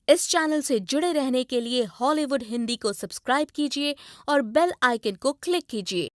इस चैनल से जुड़े रहने के लिए हॉलीवुड हिंदी को सब्सक्राइब कीजिए और बेल आइकन को क्लिक कीजिए।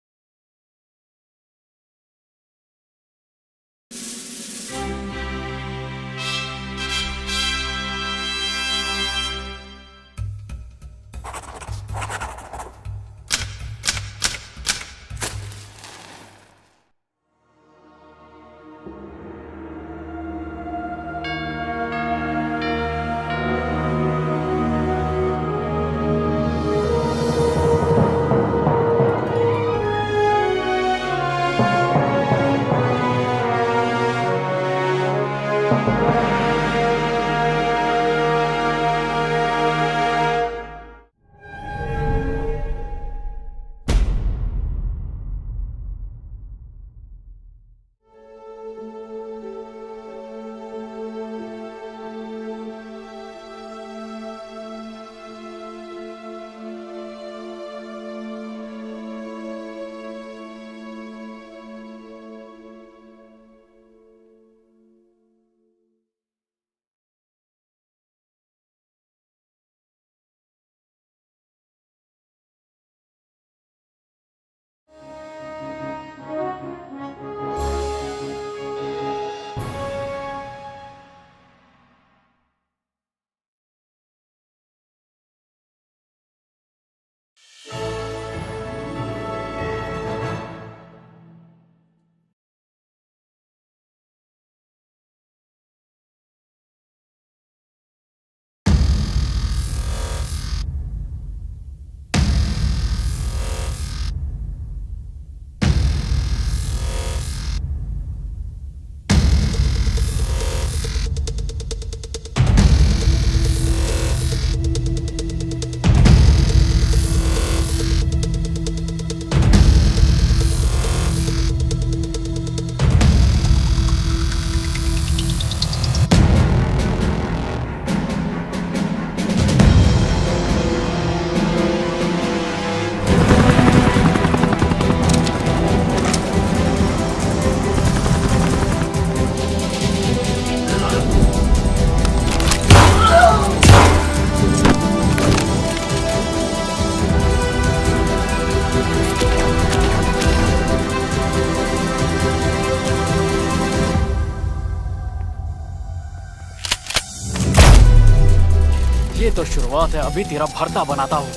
ये तो शुरुआत है, अभी तेरा भरता बनाता हूँ।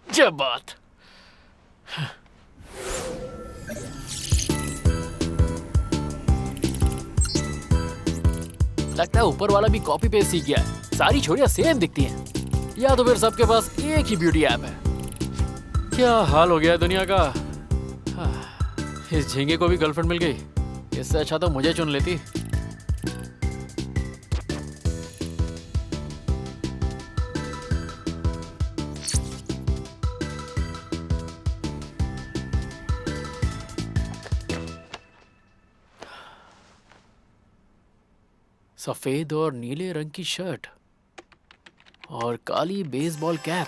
जब बात लगता है ऊपर वाला भी कॉपी पेस्ट सीख गया है। सारी छोरियां सेम दिखती हैं, या तो फिर सबके पास एक ही ब्यूटी ऐप है। क्या हाल हो गया है दुनिया का। इस झींगे को भी गर्लफ्रेंड मिल गई, इससे अच्छा तो मुझे चुन लेती। सफेद और नीले रंग की शर्ट और काली बेसबॉल कैप।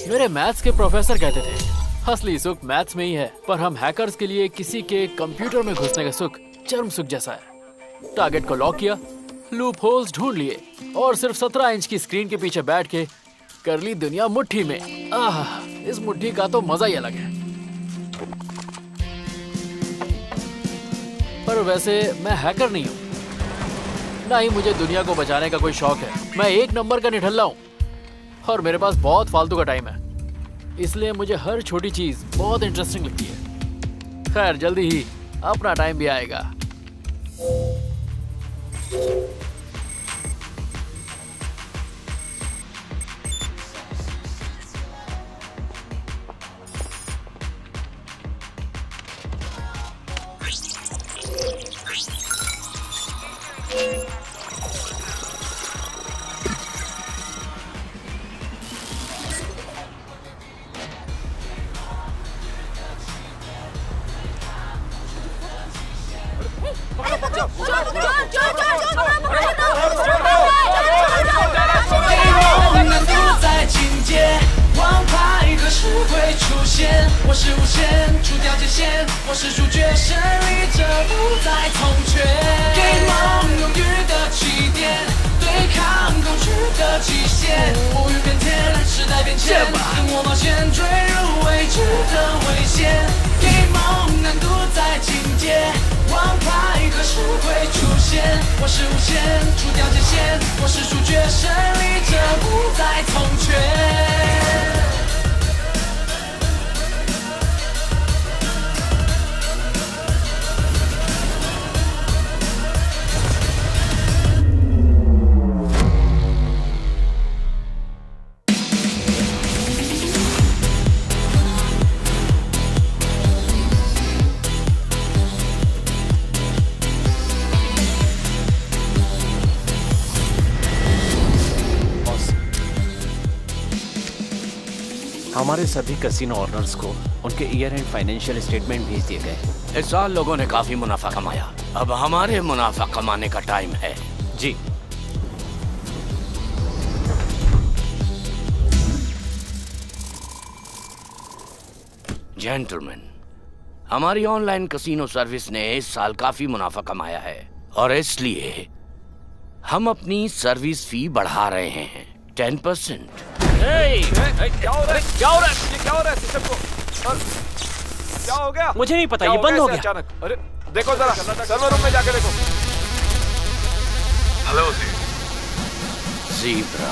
मेरे मैथ्स के प्रोफेसर कहते थे असली सुख मैथ्स में ही है, पर हम हैकर्स के लिए किसी के कंप्यूटर में घुसने का सुख चरम सुख जैसा है। टारगेट को लॉक किया, लूप होल्स ढूंढ लिए और सिर्फ 17 इंच की स्क्रीन के पीछे बैठ के कर ली दुनिया मुट्ठी में। इस मुट्ठी का तो मजा ही अलग है। पर वैसे मैं हैकर नहीं हूँ, ना ही मुझे दुनिया को बचाने का कोई शौक है। मैं एक नंबर का निठल्ला हूँ और मेरे पास बहुत फालतू का टाइम है, इसलिए मुझे हर छोटी चीज बहुत इंटरेस्टिंग लगती है। खैर जल्दी ही अपना टाइम भी आएगा। 我是无限，除掉界限，我是主角，胜利者不再从缺。给梦永远的起点，对抗恐惧的极限，乌云变天，时代变迁，跟我冒险，坠入未知的危险。给梦难度在境界，王牌何时会出现？我是无限，除掉界限，我是主角，胜利者不再从缺。हमारे सभी कैसीनो ओनर्स को उनके ईयर एंड फाइनेंशियल स्टेटमेंट भेज दिए गए। इस साल लोगों ने काफी मुनाफा कमाया, अब हमारे मुनाफा कमाने का टाइम है। जी। जेंटलमैन, हमारी ऑनलाइन कैसीनो सर्विस ने इस साल काफी मुनाफा कमाया है और इसलिए हम अपनी सर्विस फी बढ़ा रहे हैं 10%। क्या हो रहा है? क्या हो रहा है? ये क्या हो रहा है सिस्टम को? क्या हो गया? मुझे नहीं पता, ये बंद हो गया अचानक। अरे देखो जरा सर्वर रूम में जाके देखो। Hello zebra.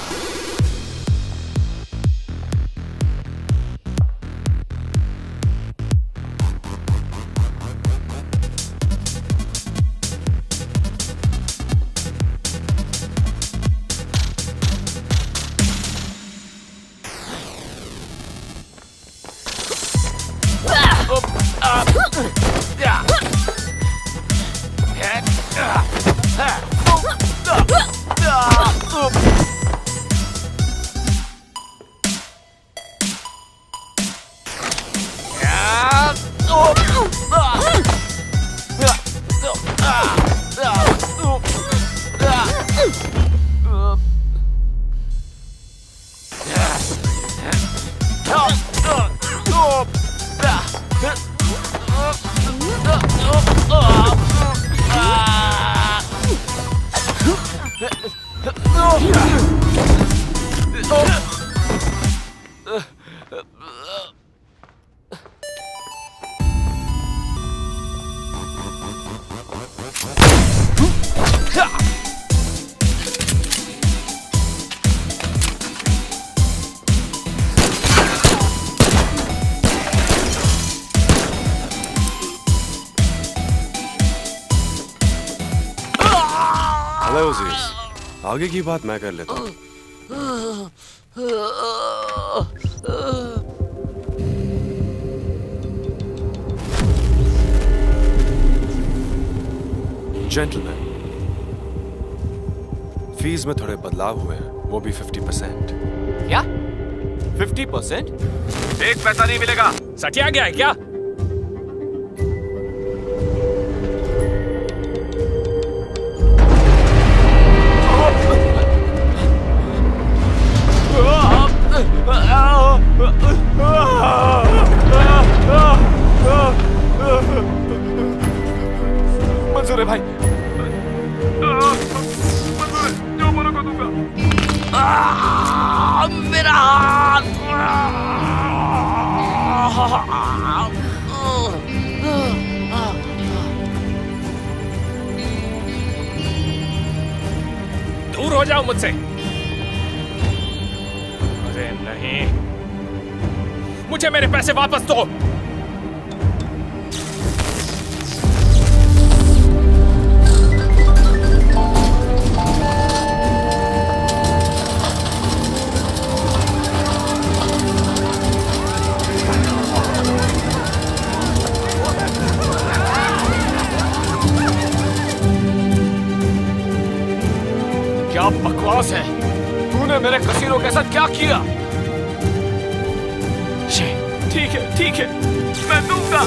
आगे की बात मैं कर लेता हूँ। जेंटलमैन, फीस में थोड़े बदलाव हुए हैं, वो भी 50%। क्या? 50%? एक पैसा नहीं मिलेगा। सटिया गया है क्या? मंजूर है भाई, मंजूर है, जो बोलो को दूंगा। मेरा हाथ। दूर हो जाओ मुझसे। अरे नहीं, मुझे मेरे पैसे वापस दो। क्या बकवास है? तूने मेरे कसीनो के साथ क्या किया? ठीक है, मैं दूंगा।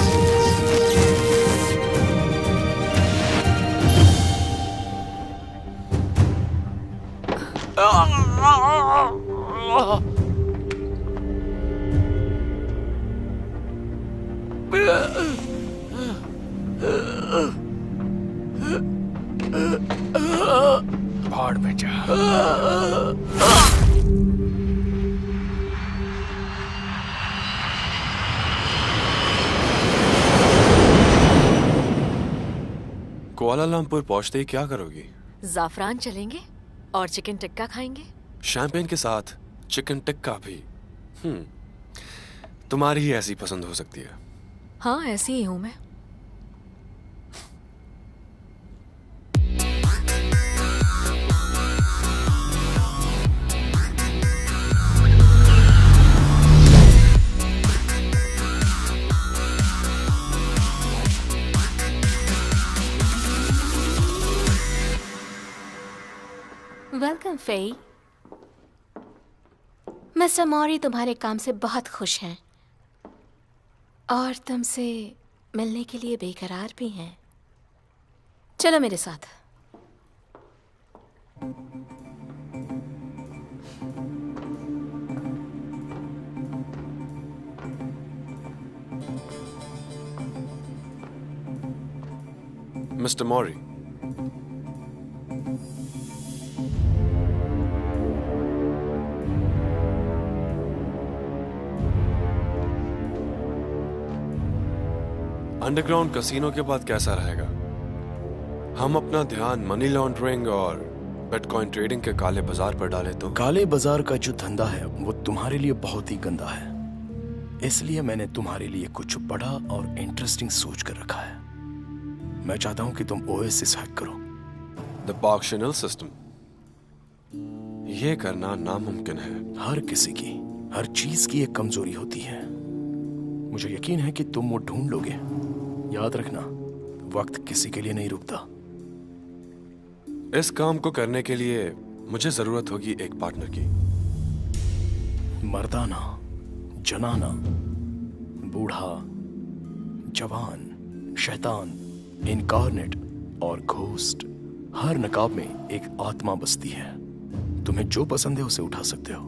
भाड़ में जा। कुआलालंपुर पहुंचते ही क्या करोगी? जाफरान चलेंगे और चिकन टिक्का खाएंगे। शैंपेन के साथ चिकन टिक्का भी। तुम्हारी ही ऐसी पसंद हो सकती है। हाँ, ऐसी ही हूं मैं। Welcome Fei. मिस्टर मौरी तुम्हारे काम से बहुत खुश हैं और तुमसे मिलने के लिए बेकरार भी हैं। चलो मेरे साथ। मिस्टर मौरी, अंडरग्राउंड कैसीनो के बाद कैसा रहेगा? हम अपना ध्यान मनी लॉन्ड्रिंग और बिटकॉइन ट्रेडिंग के काले बाजार पर डालें तो? काले बाजार का जो धंधा है वो तुम्हारे लिए बहुत ही गंदा है, इसलिए मैंने तुम्हारे लिए कुछ बड़ा और इंटरेस्टिंग सोच कर रखा है। मैं चाहता हूं कि तुम ओएसिस हैक करो। द पार्कशनल सिस्टम। ये करना नामुमकिन है। हर किसी की, हर चीज की एक कमजोरी होती है। मुझे यकीन है कि तुम वो ढूंढ लोगे। याद रखना, वक्त किसी के लिए नहीं रुकता। इस काम को करने के लिए मुझे जरूरत होगी एक पार्टनर की। मर्दाना, जनाना, बूढ़ा, जवान, शैतान, इनकारनेट और घोस्ट, हर नकाब में एक आत्मा बसती है। तुम्हें जो पसंद है उसे उठा सकते हो।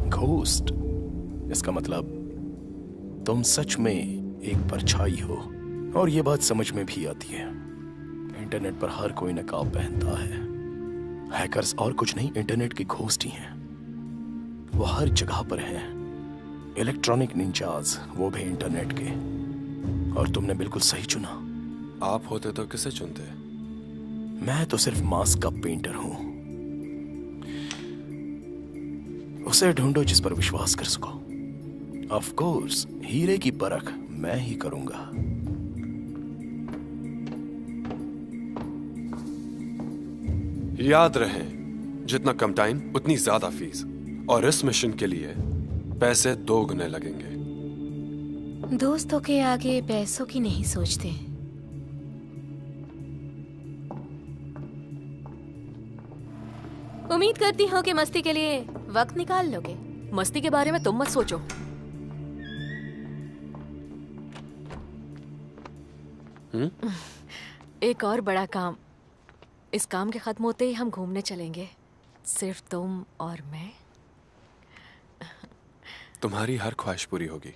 घोस्ट, इसका मतलब तुम सच में एक परछाई हो, और ये बात समझ में भी आती है। इंटरनेट पर हर कोई नकाब पहनता है। हैकर्स और कुछ नहीं, इंटरनेट के घोस्ट ही हैं। वो हर जगह पर हैं। इलेक्ट्रॉनिक निंजाज, वो भी इंटरनेट के। और तुमने बिल्कुल सही चुना। आप होते तो किसे चुनते? मैं तो सिर्फ मास्क का पेंटर हूं। उसे ढूंढो जिस पर विश्वास कर सको। ऑफ कोर्स, हीरे की परख मैं ही करूंगा। याद रहे, जितना कम टाइम उतनी ज्यादा फीस, और इस मिशन के लिए पैसे 2 गुने लगेंगे। दोस्तों के आगे पैसों की नहीं सोचते। उम्मीद करती हूँ कि मस्ती के लिए वक्त निकाल लोगे। मस्ती के बारे में तुम मत सोचो। एक और बड़ा काम। इस काम के खत्म होते ही हम घूमने चलेंगे, सिर्फ तुम और मैं। तुम्हारी हर ख्वाहिश पूरी होगी।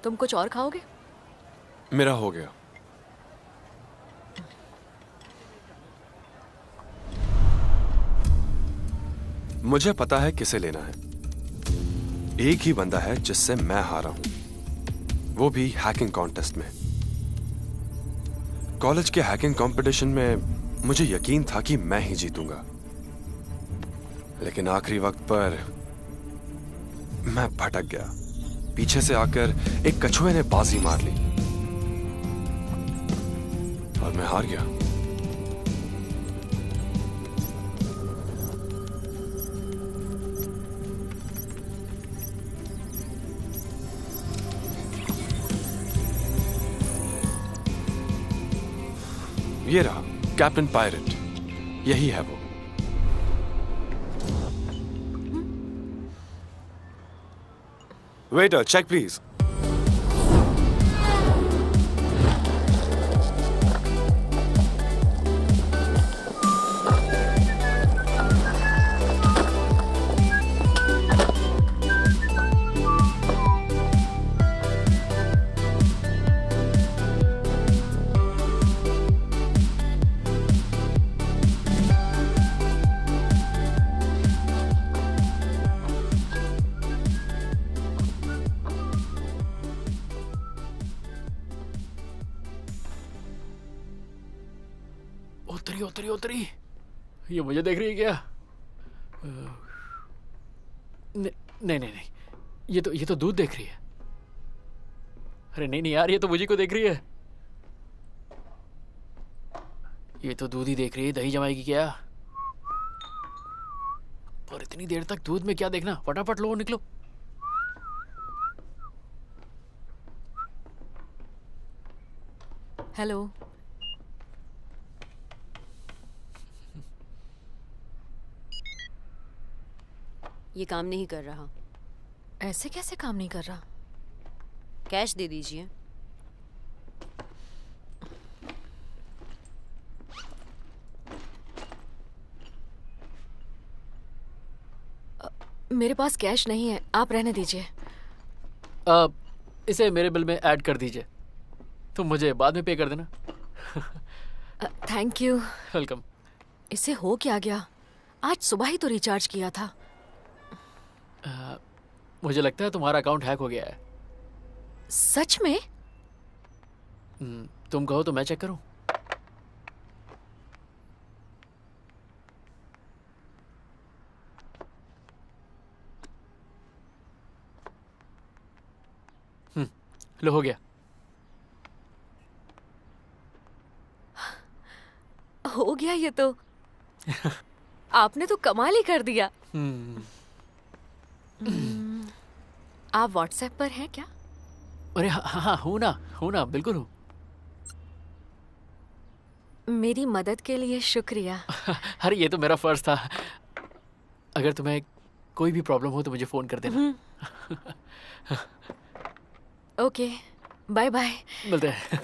तुम कुछ और खाओगे? मेरा हो गया। मुझे पता है किसे लेना है। एक ही बंदा है जिससे मैं हारा हूं, वो भी हैकिंग कॉन्टेस्ट में। कॉलेज के हैकिंग कंपटीशन में मुझे यकीन था कि मैं ही जीतूंगा, लेकिन आखिरी वक्त पर मैं भटक गया। पीछे से आकर एक कछुए ने बाजी मार ली और मैं हार गया। ये रहा कैप्टन पायरेट, यही है वो। Waiter, check please. उतरी उतरी उतरी। ये मुझे देख रही है क्या? नहीं नहीं नहीं, ये तो दूध देख रही है। अरे नहीं नहीं यार, ये तो मुझे को देख रही है। ये तो दूध ही देख रही है, दही जमाएगी क्या? पर इतनी देर तक दूध में क्या देखना, फटाफट लो निकलो। हेलो। ये काम नहीं कर रहा। ऐसे कैसे काम नहीं कर रहा? कैश दे दीजिए। मेरे पास कैश नहीं है, आप रहने दीजिए। इसे मेरे बिल में ऐड कर दीजिए, तुम मुझे बाद में पे कर देना। Thank you. वेलकम। इसे हो क्या गया? आज सुबह ही तो रिचार्ज किया था। मुझे लगता है तुम्हारा अकाउंट हैक हो गया है। सच में? तुम कहो तो मैं चेक करूं? लो हो गया। हो गया ये तो। आपने तो कमाल ही कर दिया। आप व्हाट्सएप पर हैं क्या? अरे हाँ हूँ ना बिल्कुल हूँ। मेरी मदद के लिए शुक्रिया। अरे ये तो मेरा फर्ज था। अगर तुम्हें कोई भी प्रॉब्लम हो तो मुझे फोन कर देना। Okay, bye bye. मिलते हैं।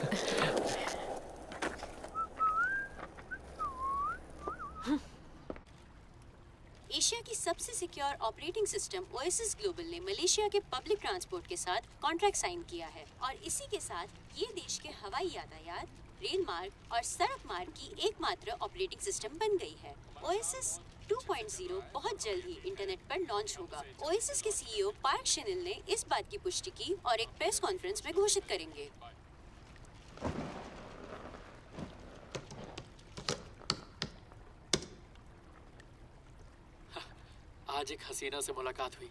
एशिया की सबसे secure operating system Oasis global ने मलेशिया के पब्लिक ट्रांसपोर्ट के साथ कॉन्ट्रैक्ट साइन किया है और इसी के साथ ये देश के हवाई यातायात, रेल मार्ग और सड़क मार्ग की एकमात्र ऑपरेटिंग सिस्टम बन गई है। ओएसिस 2.0 बहुत जल्द ही इंटरनेट पर लॉन्च होगा। ओएसिस के सीईओ पार्क शेनिल ने इस बात की पुष्टि की और एक प्रेस कॉन्फ्रेंस में घोषित करेंगे। आज एक हसीना से मुलाकात हुई,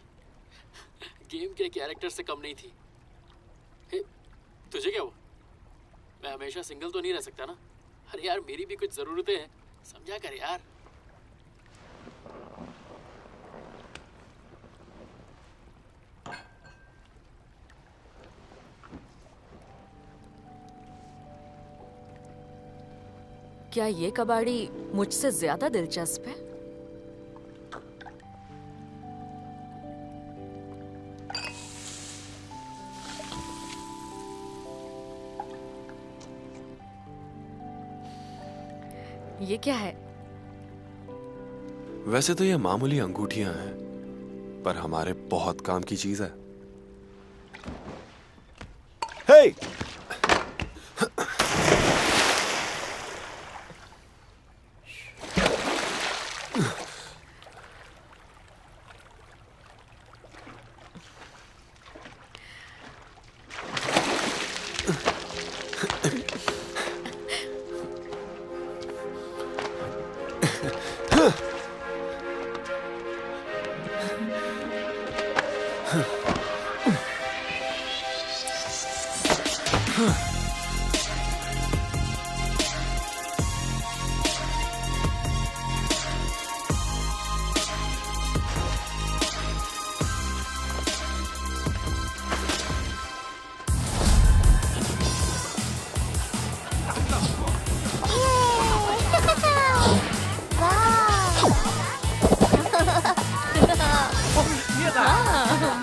गेम के कैरेक्टर से कम नहीं थी। हे, तुझे क्या हुआ? मैं हमेशा सिंगल तो नहीं रह सकता ना। अरे यार मेरी भी कुछ जरूरतें हैं, समझा कर यार। क्या ये कबाड़ी मुझसे ज्यादा दिलचस्प है? ये क्या है? वैसे तो ये मामूली अंगूठियां हैं, पर हमारे बहुत काम की चीज है। हे!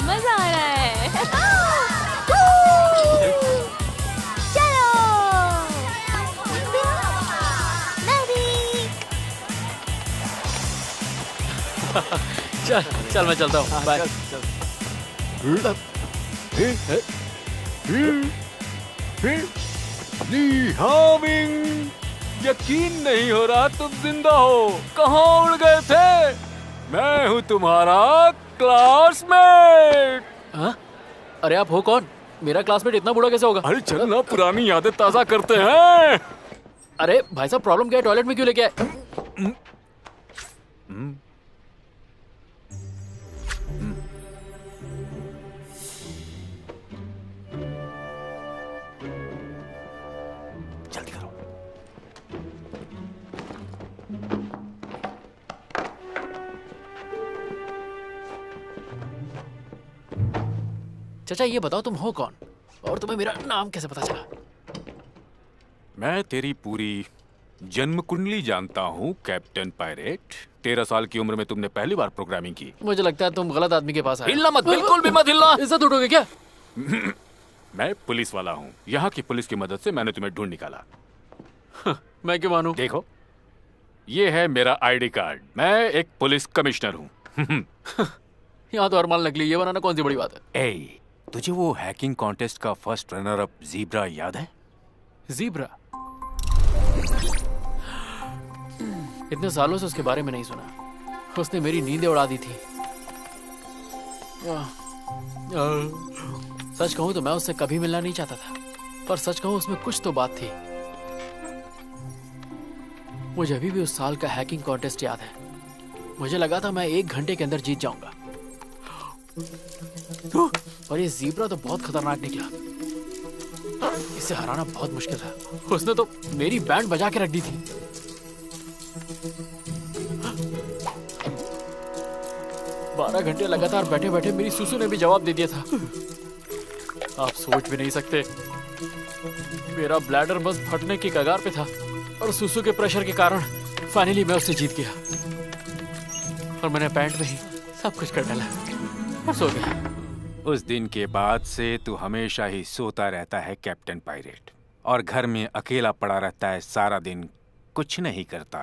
मजा आ रहा है। चल चल मैं चलता हूँ, बाय। यकीन नहीं हो रहा तुम जिंदा हो। कहाँ उड़ गए थे? मैं हूँ तुम्हारा क्लासमेट। हाँ? अरे आप हो कौन? मेरा क्लासमेट इतना बूढ़ा कैसे होगा? अरे चल ना, पुरानी यादें ताजा करते हैं। अरे भाई साहब, प्रॉब्लम क्या है? टॉयलेट में क्यों लेके आए? जल्दी करो। चाचा ये बताओ तुम हो कौन और तुम्हें मेरा नाम कैसे पता चला? मैं तेरी पूरी जन्म कुंडली जानता हूँ कैप्टन पायरेट। 13 साल की उम्र में तुमने पहली बार प्रोग्रामिंग की। मुझे लगता है तुम गलत आदमी के पास आए। हिलना मत, बिल्कुल भी मत हिलना। इज्जत उठोगे क्या? मैं पुलिस वाला हूँ। यहाँ की पुलिस की मदद से मैंने तुम्हें ढूंढ निकाला। मैं क्यों मानूं? देखो, ये है मेरा आईडी कार्ड। मैं एक पुलिस कमिश्नर हूँ। यहाँ तो हर माल नकली, ये बनाना कौन सी बड़ी बात है? ए, तुझे वो हैकिंग कॉन्टेस्ट का फर्स्ट रनर अप ज़ीब्रा याद है? ज़ीब्रा? इतने सालों से उसके बारे में नहीं सुना। उसने मेरी नींदें उड़ा दी थी। सच कहूं तो मैं उससे कभी मिलना नहीं चाहता था, पर सच कहूं उसमें कुछ तो बात थी। मुझे अभी भी उस साल का हैकिंग कॉन्टेस्ट याद है। मुझे लगा था मैं 1 घंटे के अंदर जीत जाऊंगा, और ये ज़ीब्रा तो बहुत खतरनाक निकला। इसे हराना बहुत मुश्किल था। उसने तो मेरी बैंड बजा के रख दी थी। बारह घंटे लगातार बैठे बैठे मेरी सुसु ने भी जवाब दे दिया था। आप सोच भी नहीं सकते, मेरा ब्लैडर बस फटने की कगार पे था, और सुसु के प्रेशर के कारण फाइनली मैं उससे जीत गया। और मैंने पैंट में ही सब कुछ कर डाला और सो गया। उस दिन के बाद से तू हमेशा ही सोता रहता है कैप्टन पायरेट, और घर में अकेला पड़ा रहता है सारा दिन, कुछ नहीं करता।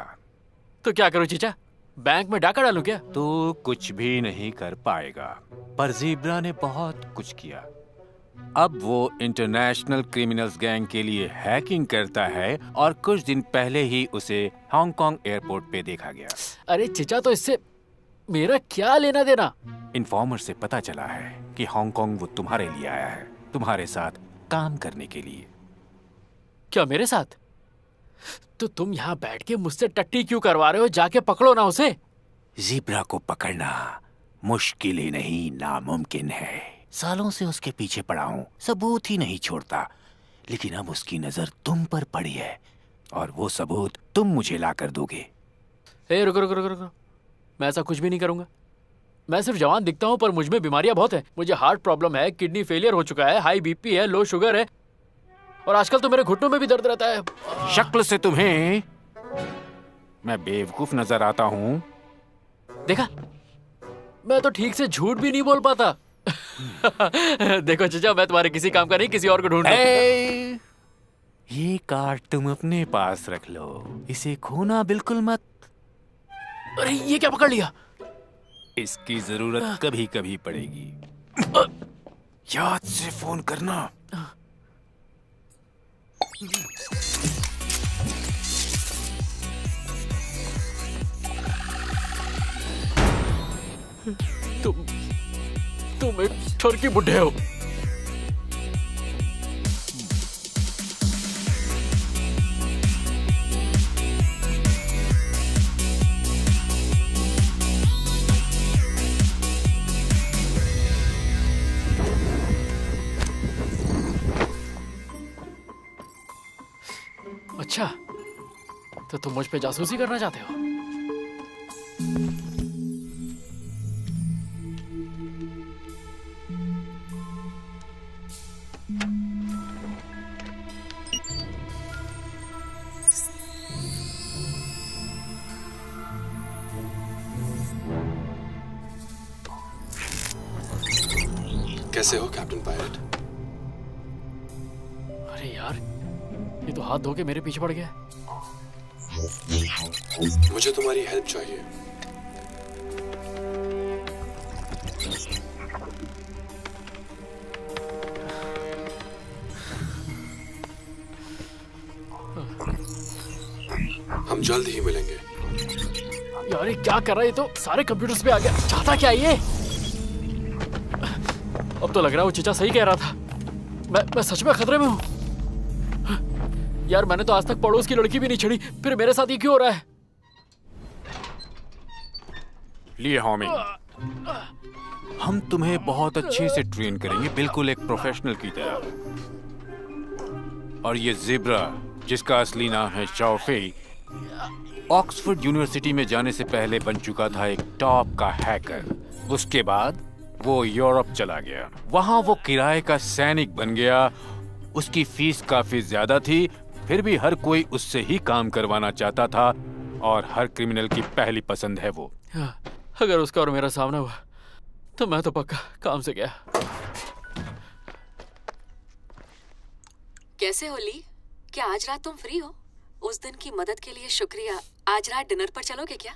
तो क्या करूं चीचा? बैंक में डाका डालूं क्या? तू कुछ भी नहीं कर पाएगा, पर ज़ीब्रा ने बहुत कुछ किया। अब वो इंटरनेशनल क्रिमिनल्स गैंग के लिए हैकिंग करता है, और कुछ दिन पहले ही उसे हांगकांग एयरपोर्ट पे देखा गया। अरे चीचा, तो इससे मेरा क्या लेना देना? इन्फॉर्मर से पता चला है कि हांगकांग वो तुम्हारे लिए आया है, तुम्हारे साथ काम करने के लिए। क्या मेरे साथ? तो तुम यहाँ बैठ के मुझसे टट्टी क्यों करवा रहे हो? जाके पकड़ो ना उसे। ज़ीब्रा को पकड़ना मुश्किल ही नहीं, नामुमकिन है। सालों से उसके पीछे पड़ा हूँ, सबूत ही नहीं छोड़ता। लेकिन अब उसकी नजर तुम पर पड़ी है, और वो सबूत तुम मुझे ला कर दोगे। रुको रुको रुको रुको, मैं ऐसा कुछ भी नहीं करूंगा। मैं सिर्फ जवान दिखता हूँ, पर मुझ में बीमारियां बहुत है। मुझे हार्ट प्रॉब्लम है, किडनी फेलियर हो चुका है, हाई बीपी है, लो शुगर है, और आजकल तो मेरे घुटनों में भी दर्द रहता है। शक्ल से तुम्हें मैं बेवकूफ नजर आता हूँ। देखा, मैं तो ठीक से झूठ भी नहीं बोल पाता। देखो चचा, मैं तुम्हारे किसी काम का नहीं, किसी और को ढूंढ। ये कार्ड तुम अपने पास रख लो, इसे खोना बिल्कुल मत। अरे ये क्या पकड़ लिया? इसकी जरूरत कभी कभी पड़ेगी। याद से फोन करना। तुम एक ठरकी बुड्ढे हो। अच्छा, तो तुम मुझ पे जासूसी करना चाहते हो? कैसे हो कैप्टन पायरेट? अरे यार, ये तो हाथ धो के मेरे पीछे पड़ गया। मुझे तुम्हारी हेल्प चाहिए। हम जल्द ही मिलेंगे। यार ये क्या कर रहा है? ये तो सारे कंप्यूटर्स पे आ गया। चाहता क्या ये? अब तो लग रहा है वो चीचा सही कह रहा था। मैं सच में खतरे में हूँ। यार मैंने तो आज तक पड़ोस की लड़की भी नहीं छेड़ी, फिर मेरे साथ ये क्यों हो रहा है? लिए होमी, हम तुम्हें बहुत अच्छे से ट्रेन करेंगे, बिल्कुल एक प्रोफेशनल की तरह। और ये ज़ेब्रा, जिसका असली नाम है शाओ फेई, ऑक्सफोर्ड यूनिवर्सिटी में जाने से पहले बन चुका था एक टॉप का हैकर। उसके बाद वो यूरोप चला गया, वहां वो किराए का सैनिक बन गया। उसकी फीस काफी ज्यादा थी, फिर भी हर कोई उससे ही काम करवाना चाहता था, और हर क्रिमिनल की पहली पसंद है वो। अगर उसका और मेरा सामना हुआ तो मैं तो पक्का काम से गया। कैसे हो ली? क्या आज रात तुम फ्री हो? उस दिन की मदद के लिए शुक्रिया। आज रात डिनर पर चलोगे क्या?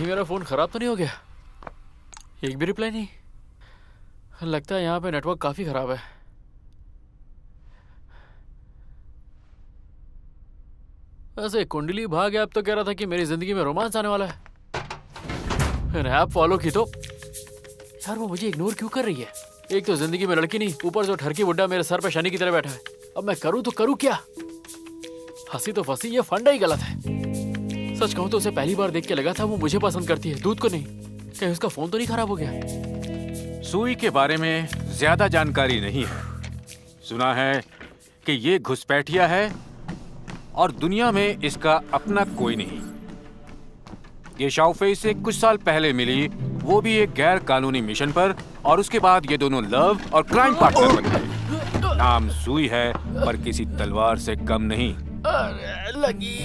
मेरा फोन खराब तो नहीं हो गया? एक भी रिप्लाई नहीं। लगता है यहाँ पे नेटवर्क काफी खराब है। वैसे कुंडली भाग ऐप तो कह रहा था कि मेरी जिंदगी में रोमांस आने वाला है। मैंने ऐप फॉलो की तो यार वो मुझे इग्नोर क्यों कर रही है? एक तो जिंदगी में लड़की नहीं, ऊपर से ठरकी बुड्ढा मेरे सर पे शनि की तरह बैठा है। अब मैं करूँ तो करूँ क्या? हंसी तो फंसी, ये फंडा ही गलत है। सच कहूं तो उसे पहली बार देख के लगा था वो मुझे पसंद करती है, दूध को नहीं। कहीं उसका फोन तो नहीं खराब हो गया? सुई के बारे में ज्यादा जानकारी नहीं है। सुना है कि ये घुसपैठिया है और दुनिया में इसका अपना कोई नहीं। ये शाओ फेई से कुछ साल पहले मिली, वो भी एक गैर कानूनी मिशन पर, और उसके बाद ये दोनों लव और क्राइम पार्टनर बन गए। नाम सुई है पर किसी तलवार से कम नहीं। अरे लगी।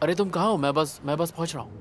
अरे तुम कहाँ हो? मैं बस पहुंच रहा हूँ।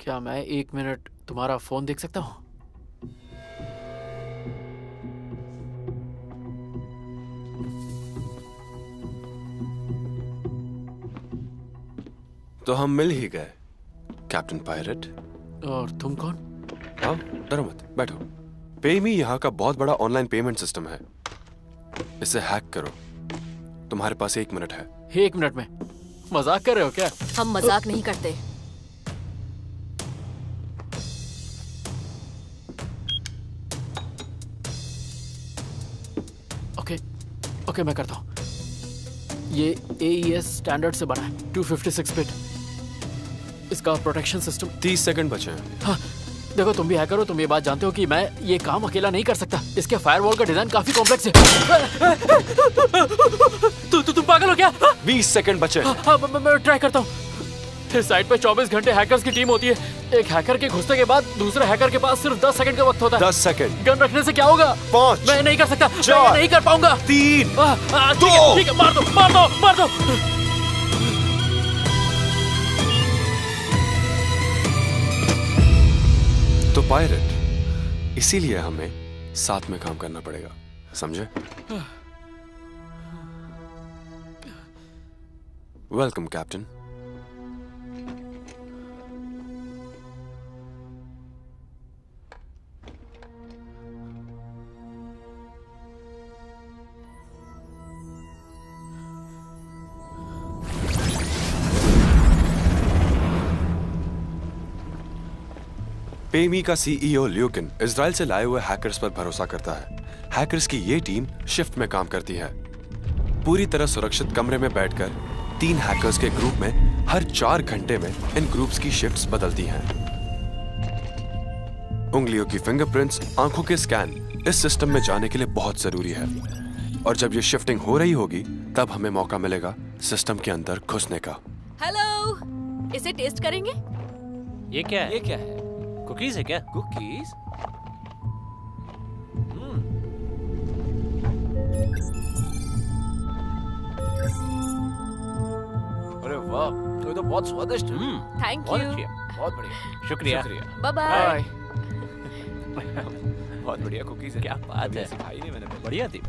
क्या मैं 1 मिनट तुम्हारा फोन देख सकता हूँ? तो हम मिल ही गए, कैप्टन पायरेट। और तुम कौन? हाँ, डरो मत, बैठो। पेमी यहाँ का बहुत बड़ा ऑनलाइन पेमेंट सिस्टम है, इसे हैक करो। तुम्हारे पास 1 मिनट है। 1 मिनट में? मजाक कर रहे हो क्या? हम मजाक नहीं करते। ओके, मैं करता हूँ। ये AES स्टैंडर्ड से बना है, 256 बिट। इसका प्रोटेक्शन सिस्टम। 30 सेकंड बचे हैं। हाँ, देखो तुम भी हैकर हो, तुम ये बात जानते हो कि मैं ये काम अकेला नहीं कर सकता। इसके फायरवॉल का डिजाइन काफी कॉम्प्लेक्स है। तुम पागल हो क्या? 20 सेकंड बचे। हाँ, मैं ट्राई करता हूँ। इस साइट पे 24 घंटे हैकर्स की टीम होती है। एक हैकर के घुसने के बाद दूसरे हैकर के पास सिर्फ 10 सेकंड का वक्त होता है। 10 सेकंड। गन रखने से क्या होगा? 5। मैं नहीं कर सकता। मैं नहीं कर पाऊंगा। 3, 2, ठीक है, मार दो। तो पायरेट, इसीलिए हमें साथ में काम करना पड़ेगा, समझे? Welcome captain. पेमी का CEO ल्यूकिन इजराइल से लाए हुए हैकर्स पर भरोसा करता है। हैकर्स की ये टीम शिफ्ट में काम करती है। पूरी तरह सुरक्षित कमरे में बैठकर 3 हैकर्स के ग्रुप में हर 4 घंटे में इन ग्रुप्स की शिफ्ट्स बदलती हैं। उंगलियों की फिंगरप्रिंट्स, आंखों के स्कैन इस सिस्टम में जाने के लिए बहुत जरूरी है, और जब ये शिफ्टिंग हो रही होगी तब हमें मौका मिलेगा सिस्टम के अंदर घुसने का। हेलो, इसे टेस्ट करेंगे? ये क्या है? कुकीज है क्या? कुकीज? अरे वाह, ये तो बहुत स्वादिष्ट है। थैंक बहुत यू। अच्छी है, बहुत बढ़िया। शुक्रिया। Bye bye. बहुत बढ़िया कुकीज है। क्या बात है, सिखाई नहीं मैंने। बढ़िया थी।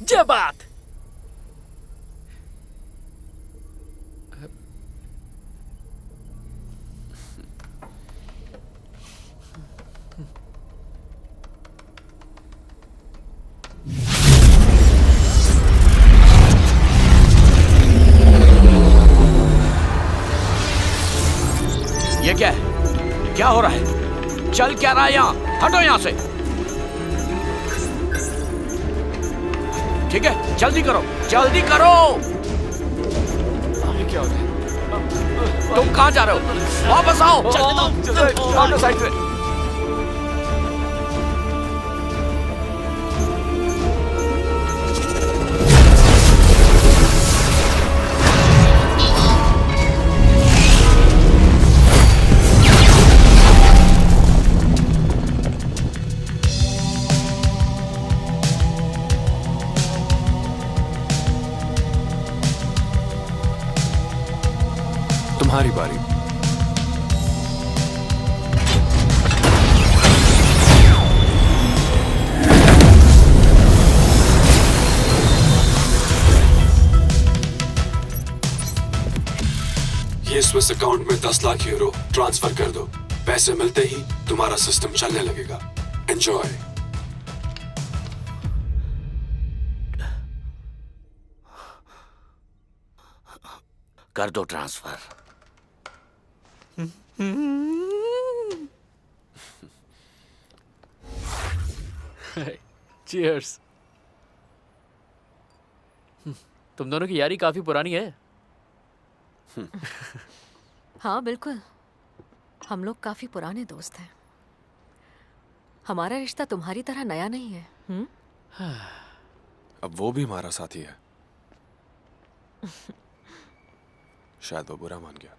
जय बात। ये क्या है? क्या हो रहा है? चल क्या रहा है यहाँ? हटो यहाँ से। ठीक है, जल्दी करो, जल्दी करो। ये क्या हो रहा है? तुम कहाँ जा रहे हो? वापस आओ। चलो साइड पे। तुम्हारी बारी। ये स्विस अकाउंट में 10 लाख यूरो ट्रांसफर कर दो। पैसे मिलते ही तुम्हारा सिस्टम चलने लगेगा। एंजॉय। कर दो ट्रांसफर। चीयर्स। तुम दोनों की यारी काफी पुरानी है। हाँ बिल्कुल, हम लोग काफी पुराने दोस्त हैं। हमारा रिश्ता तुम्हारी तरह नया नहीं है। अब वो भी हमारा साथी है। शायद वो बुरा मान गया।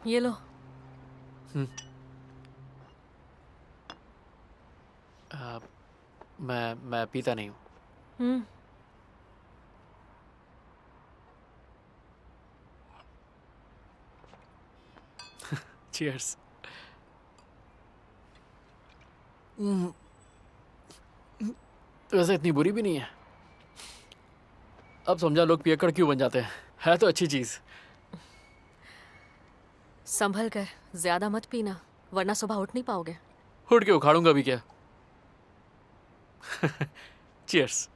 ये लो। मैं पीता नहीं हूँ। चीयर्स। वैसे इतनी बुरी भी नहीं है। अब समझा लोग पियक्कड़ क्यों बन जाते हैं। है तो अच्छी चीज। संभल कर, ज्यादा मत पीना वरना सुबह उठ नहीं पाओगे। उठ के उखाड़ूंगा भी क्या। चीयर्स।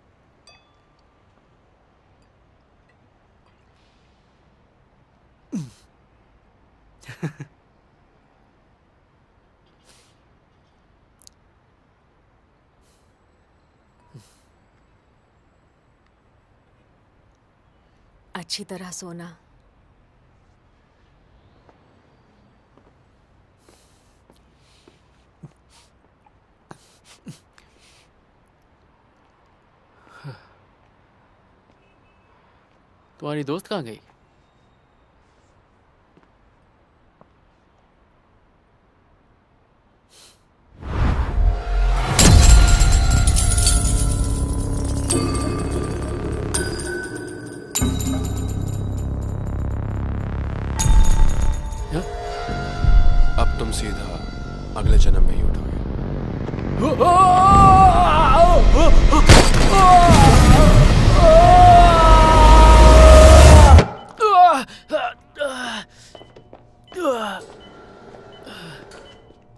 अच्छी तरह सोना। तुम्हारी दोस्त कहाँ गई? अब तुम सीधा अगले जन्म में ही उठोगे।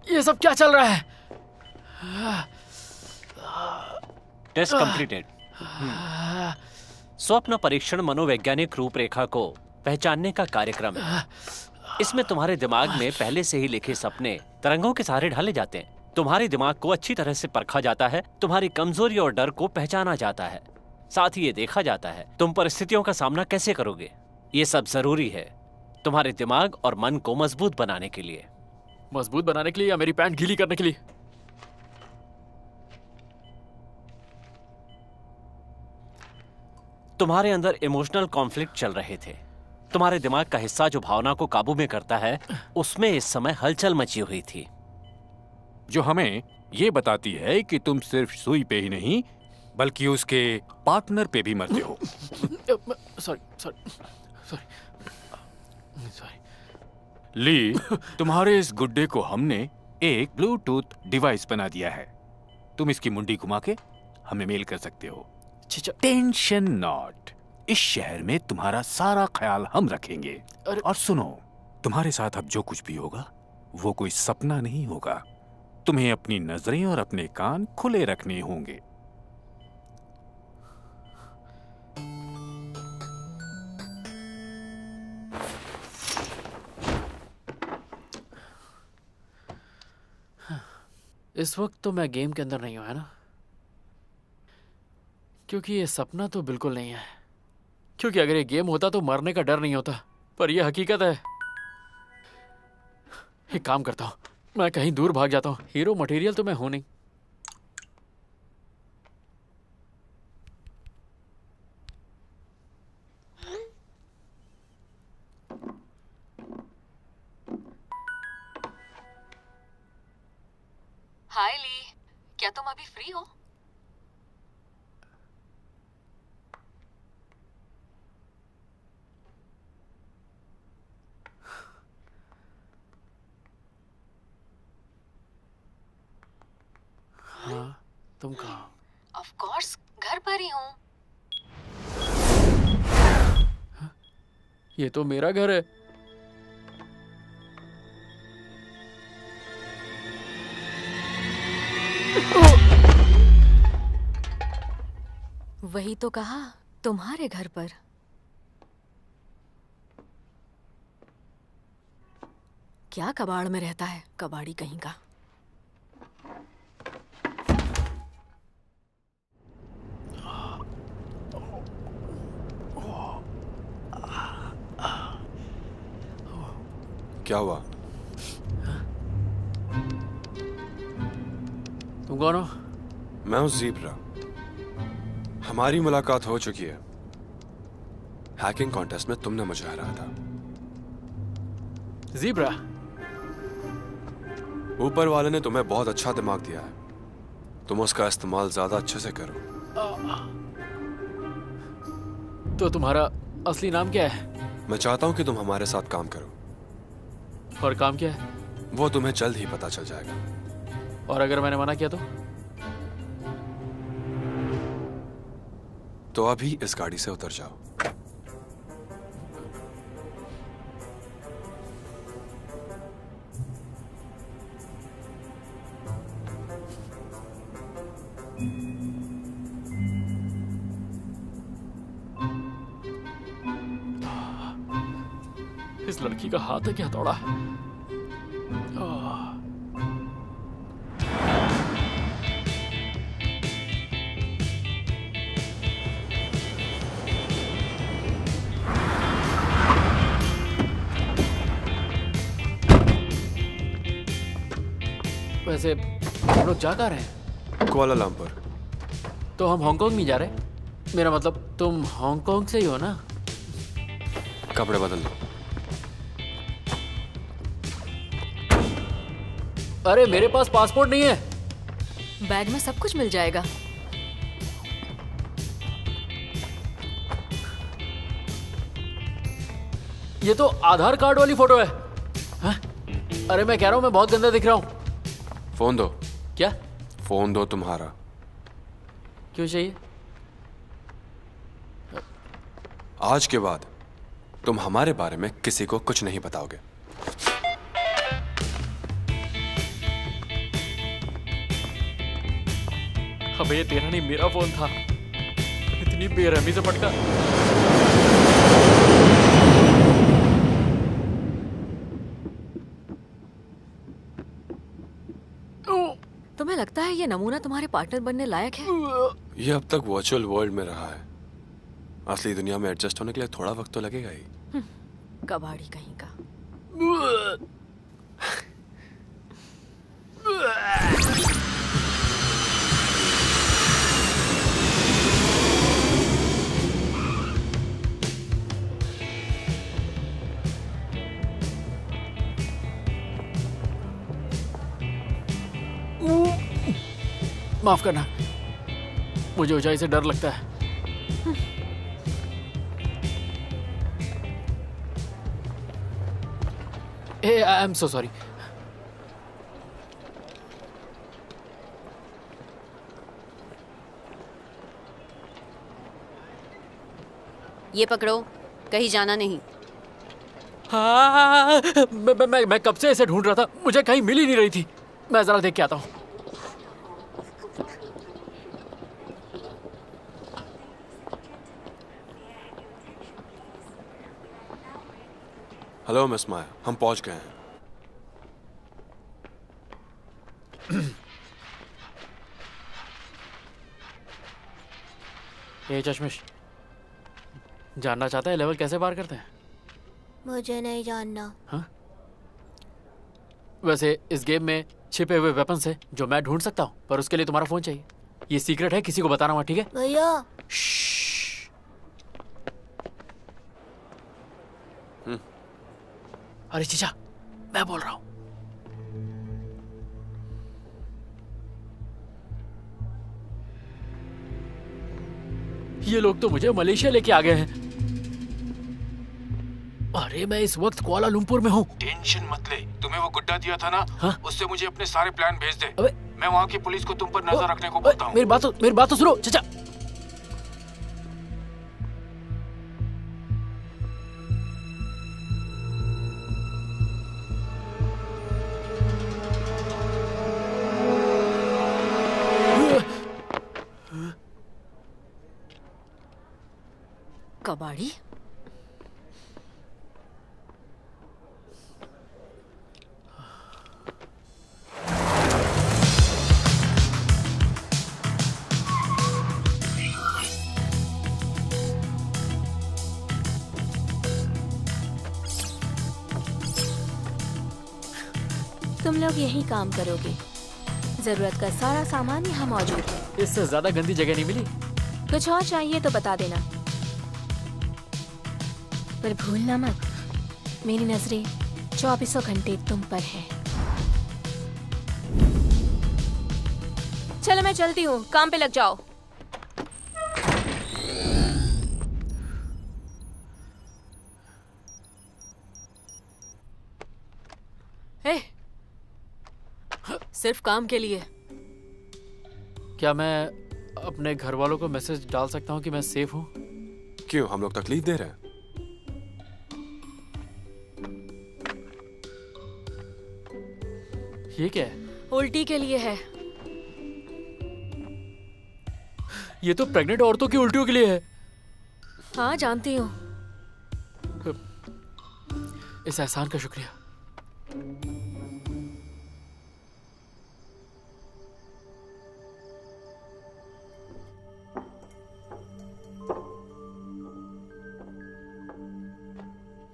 ये सब क्या चल रहा है? Test completed. स्वप्न परीक्षण मनोवैज्ञानिक रूपरेखा को पहचानने का कार्यक्रम है। इसमें तुम्हारे दिमाग में पहले से ही लिखे सपने तरंगों के सहारे ढाले जाते हैं। तुम्हारे दिमाग को अच्छी तरह से परखा जाता है, तुम्हारी कमजोरी और डर को पहचाना जाता है, साथ ही ये देखा जाता है तुम परिस्थितियों का सामना कैसे करोगे। ये सब जरूरी है तुम्हारे दिमाग और मन को मजबूत बनाने के लिए। मजबूत बनाने के लिए या मेरी पैंट गीली करने के लिए? तुम्हारे अंदर इमोशनल कॉन्फ्लिक्ट चल रहे थे। तुम्हारे दिमाग का हिस्सा जो भावना को काबू में करता है, उसमें इस समय हलचल मची हुई थी, जो हमें ये बताती है कि तुम सिर्फ सुई पे ही नहीं बल्कि उसके पार्टनर पे भी मरते हो। सॉरी। ली, तुम्हारे इस गुड्डे को हमने एक ब्लूटूथ डिवाइस बना दिया है। तुम इसकी मुंडी घुमा के हमें मेल कर सकते हो। टेंशन नॉट, इस शहर में तुम्हारा सारा ख्याल हम रखेंगे। और सुनो, तुम्हारे साथ अब जो कुछ भी होगा वो कोई सपना नहीं होगा। तुम्हें अपनी नजरें और अपने कान खुले रखने होंगे। इस वक्त तो मैं गेम के अंदर नहीं हूं, है ना? क्योंकि ये सपना तो बिल्कुल नहीं है। क्योंकि अगर ये गेम होता तो मरने का डर नहीं होता, पर ये हकीकत है। एक काम करता हूं, मैं कहीं दूर भाग जाता हूं। हीरो मटेरियल तो मैं हूं नहीं। हाय ली, क्या तुम अभी फ्री हो? हाँ, तुम कहाँ? ऑफ कोर्स, घर पर ही हूँ। ये तो मेरा घर है। वही तो कहा, तुम्हारे घर पर। क्या कबाड़ में रहता है, कबाड़ी कहीं का। क्या हुआ? तुम कौन हो? मैं हूं ज़ीब्रा। हमारी मुलाकात हो चुकी है। हैकिंग कॉन्टेस्ट में तुमने मुझे हराया था। ज़ीब्रा? ऊपर वाले ने तुम्हें बहुत अच्छा दिमाग दिया है। तुम उसका इस्तेमाल ज्यादा अच्छे से करो। तो तुम्हारा असली नाम क्या है? मैं चाहता हूं कि तुम हमारे साथ काम करो। और काम क्या है? वो तुम्हें जल्द ही पता चल जाएगा। और अगर मैंने मना किया तो अभी इस गाड़ी से उतर जाओ। इस लड़की का हाथ है क्या हथौड़ा? वैसे हम लोग जा कहाँ रहे हैं? कुआलालंपुर। तो हम हांगकांग नहीं जा रहे? मेरा मतलब तुम हांगकांग से ही हो ना? कपड़े बदल लो। अरे मेरे पास पासपोर्ट नहीं है। बैग में सब कुछ मिल जाएगा। ये तो आधार कार्ड वाली फोटो है। हाँ? अरे मैं कह रहा हूँ मैं बहुत गंदा दिख रहा हूँ। फोन दो। क्या? फोन दो तुम्हारा। क्यों चाहिए? आज के बाद तुम हमारे बारे में किसी को कुछ नहीं बताओगे। अबे ये तेरा नहीं मेरा फोन था। इतनी बेरहमी से पटका। तुम्हें लगता है ये नमूना तुम्हारे पार्टनर बनने लायक है? ये अब तक वर्चुअल वर्ल्ड में रहा है, असली दुनिया में एडजस्ट होने के लिए थोड़ा वक्त तो लगेगा ही। कबाड़ी कहीं का। माफ करना, मुझे ऊंचाई से डर लगता है। I am so sorry. ये पकड़ो, कहीं जाना नहीं। हाँ, मैं कब से इसे ढूंढ रहा था, मुझे कहीं मिल ही नहीं रही थी। मैं जरा देख के आता हूँ। हेलो मिस माया, हम पहुंच गए हैं। ये चश्मिश, जानना चाहता है लेवल कैसे पार करते हैं? मुझे नहीं जानना। हाँ? वैसे इस गेम में छिपे हुए वेपन्स है जो मैं ढूंढ सकता हूँ, पर उसके लिए तुम्हारा फोन चाहिए। ये सीक्रेट है, किसी को बताना मत, ठीक है? भैया। अरे चीचा, मैं बोल रहा हूँ। ये लोग तो मुझे मलेशिया लेके आ गए हैं। अरे मैं इस वक्त कुआलालंपुर में हूँ। टेंशन मत ले, तुम्हें वो गुड्डा दिया था ना? हाँ? उससे मुझे अपने सारे प्लान भेज दे। अबे मैं वहाँ की पुलिस को तुम पर नजर रखने को बोलता हूँ। मेरी बात तो सुनो चाचा। कबाड़ी? तुम लोग यही काम करोगे? जरूरत का सारा सामान यहाँ मौजूद है। इससे ज्यादा गंदी जगह नहीं मिली। कुछ और चाहिए तो बता देना, पर भूलना मत, मेरी नजरें 24 घंटे तुम पर है। चलो मैं चलती हूँ, काम पे लग जाओ। हे, सिर्फ काम के लिए। क्या मैं अपने घर वालों को मैसेज डाल सकता हूँ कि मैं सेफ हूँ? क्यों, हम लोग तकलीफ दे रहे हैं? ये क्या है? उल्टी के लिए है। ये तो प्रेग्नेंट औरतों की उल्टियों के लिए है। हाँ जानती हूँ। इस एहसान का शुक्रिया।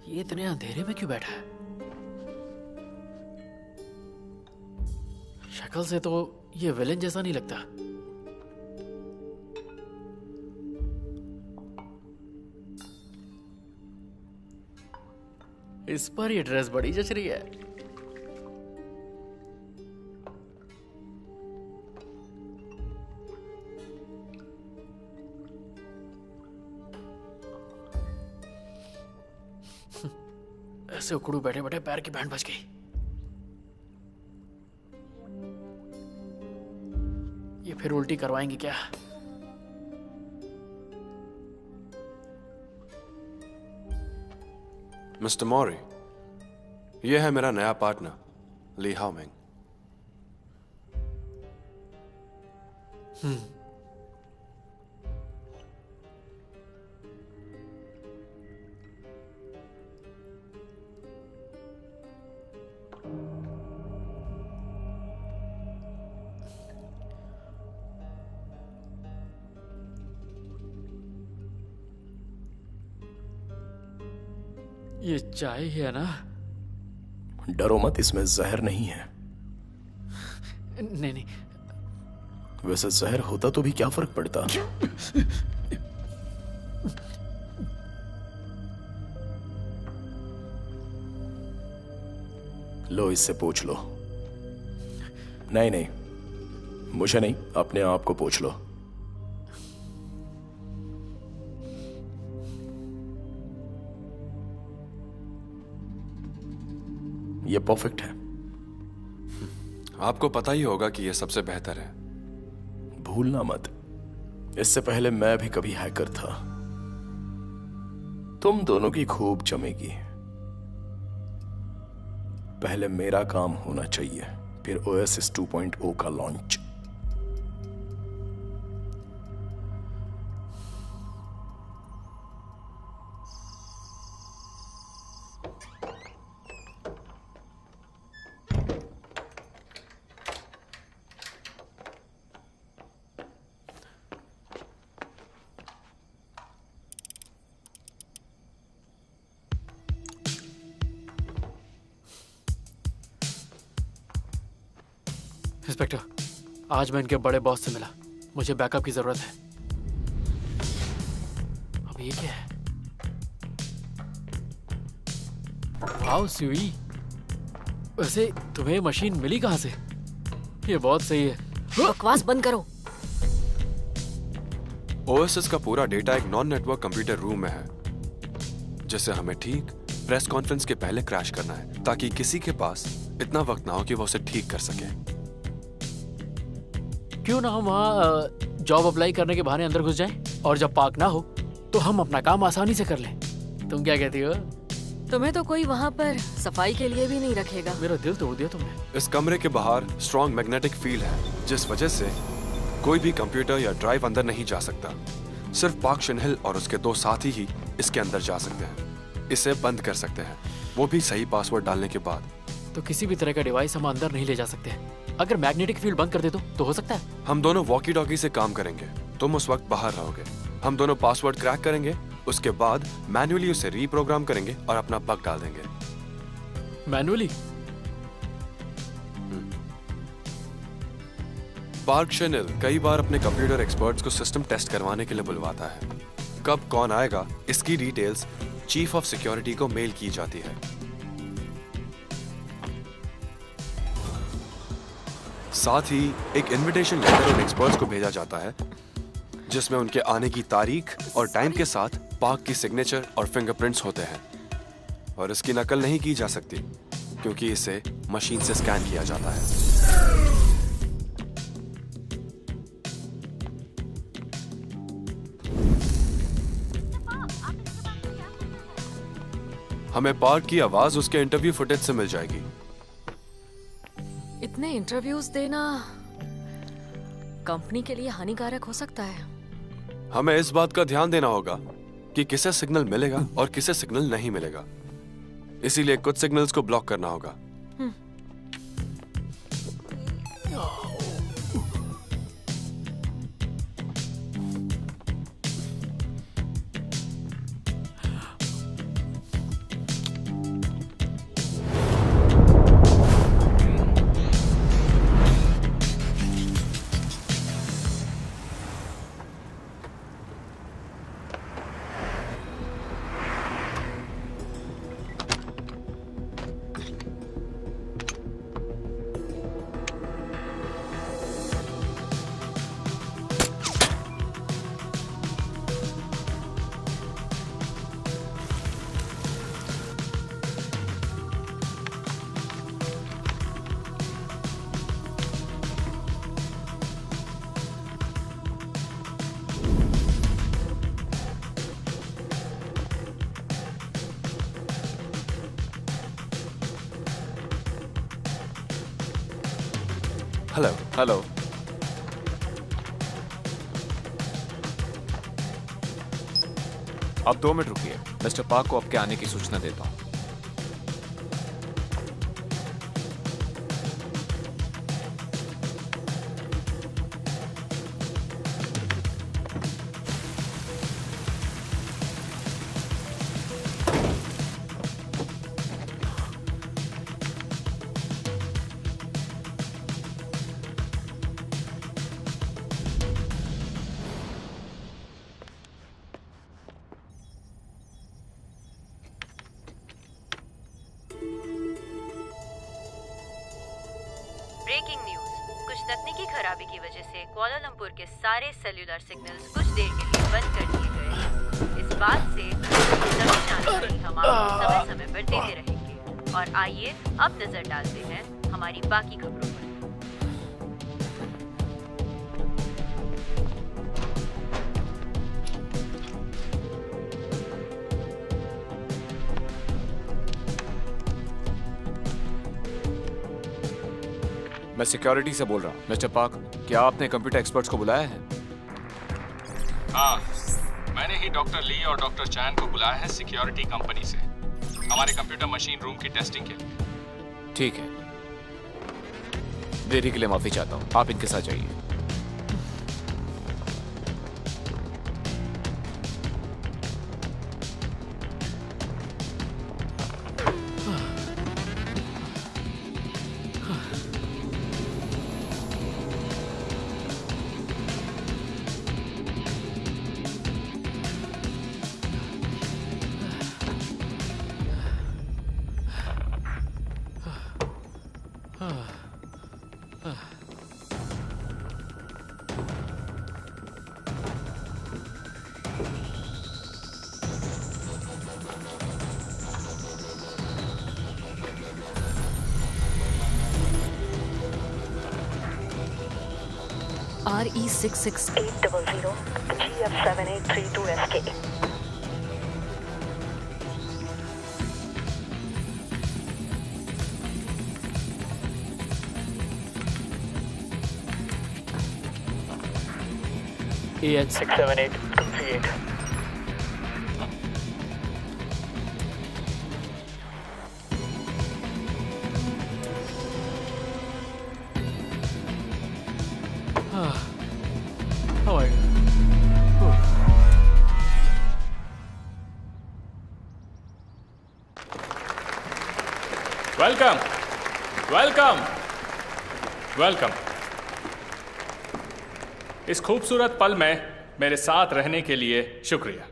ये इतने अंधेरे में क्यों बैठा है? शक्ल से तो ये विलेन जैसा नहीं लगता। इस पर ये ड्रेस बड़ी जच रही है। ऐसे उकड़ू बैठे बैठे पैर की बैंड बज गई। ये फिर उल्टी करवाएंगे क्या? मिस्टर मौरी, ये है मेरा नया पार्टनर ली हाओमिंग। ये चाय ही है ना? डरो मत, इसमें जहर नहीं है। नहीं नहीं, वैसे जहर होता तो भी क्या फर्क पड़ता। लो, इससे पूछ लो। नहीं नहीं, मुझे नहीं, अपने आप को पूछ लो। ये परफेक्ट है। आपको पता ही होगा कि ये सबसे बेहतर है। भूलना मत, इससे पहले मैं भी कभी हैकर था। तुम दोनों की खूब जमेगी। पहले मेरा काम होना चाहिए, फिर ओएसएस 2.0 का लॉन्च। इंस्पेक्टर, आज मैं इनके बड़े बॉस से मिला। मुझे बैकअप की जरूरत है। अब ये क्या है? वाओ सुई, वैसे तुम्हें मशीन मिली कहां से? ये बहुत सही है। बकवास बंद करो। ओएसएस का पूरा डेटा एक नॉन नेटवर्क कंप्यूटर रूम में है, जिसे हमें ठीक प्रेस कॉन्फ्रेंस के पहले क्रैश करना है, ताकि किसी के पास इतना वक्त ना हो कि वो उसे ठीक कर सके। क्यों ना हम वहाँ जॉब अप्लाई करने के बहाने अंदर घुस जाएं, और जब पार्क ना हो तो हम अपना काम आसानी से कर लें। तुम क्या कहती हो? तुम्हें तो कोई वहाँ पर सफाई के लिए भी नहीं रखेगा। मेरा दिल तोड़ दिया तुमने। इस कमरे के बाहर स्ट्रॉन्ग मैग्नेटिक फील्ड है, जिस वजह से कोई भी कंप्यूटर या ड्राइव अंदर नहीं जा सकता। सिर्फ पार्क शिनहिल और उसके दो साथी ही इसके अंदर जा सकते हैं। इसे बंद कर सकते हैं, वो भी सही पासवर्ड डालने के बाद। तो किसी भी तरह का डिवाइस हम अंदर नहीं ले जा सकते। अगर मैग्नेटिक फील्ड बंद कर दे तो हो सकता है। हम दोनों वॉकी टॉकी से काम करेंगे। तुम उस वक्त बाहर रहोगे, हम दोनों पासवर्ड क्रैक करेंगे, उसके बाद मैन्युअली उसे रीप्रोग्राम करेंगे और अपना बग डाल देंगे। मैन्युअली? पार्क शिनहिल कई बार अपने कंप्यूटर एक्सपर्ट्स को सिस्टम टेस्ट करवाने के लिए बुलवाता है। कब कौन आएगा, इसकी डिटेल्स चीफ ऑफ सिक्योरिटी को मेल की जाती है। साथ ही एक इनविटेशन लेटर उन एक्सपर्ट्स को भेजा जाता है, जिसमें उनके आने की तारीख और टाइम के साथ पार्क की सिग्नेचर और फिंगरप्रिंट्स होते हैं। और इसकी नकल नहीं की जा सकती, क्योंकि इसे मशीन से स्कैन किया जाता है। हमें पार्क की आवाज उसके इंटरव्यू फुटेज से मिल जाएगी। इतने इंटरव्यूज देना कंपनी के लिए हानिकारक हो सकता है। हमें इस बात का ध्यान देना होगा कि किसे सिग्नल मिलेगा और किसे सिग्नल नहीं मिलेगा। इसीलिए कुछ सिग्नल्स को ब्लॉक करना होगा। हेलो। हेलो। अब 2 मिनट रुकिए, मिस्टर पार्क को आपके आने की सूचना देता हूँ। ब्रेकिंग न्यूज, कुछ तकनीकी खराबी की वजह से कुआलालंपुर के सारे सेल्यूलर सिग्नल्स कुछ देर के लिए बंद कर दिए गए हैं। इस बात से सभी जानकारी हम आपको समय समय पर देते रहेंगे। और आइए अब नजर डालते हैं हमारी बाकी खबरों पर। मैं सिक्योरिटी से बोल रहा हूँ। मिस्टर पार्क, क्या आपने कंप्यूटर एक्सपर्ट्स को बुलाया है? हाँ, मैंने ही डॉक्टर ली और डॉक्टर चैन को बुलाया है सिक्योरिटी कंपनी से, हमारे कंप्यूटर मशीन रूम की टेस्टिंग के लिए। ठीक है, देरी के लिए माफी चाहता हूँ, आप इनके साथ जाइए। RE66800 GF7832SK। AH 678238। Welcome, welcome, welcome. इस खूबसूरत पल में मेरे साथ रहने के लिए शुक्रिया।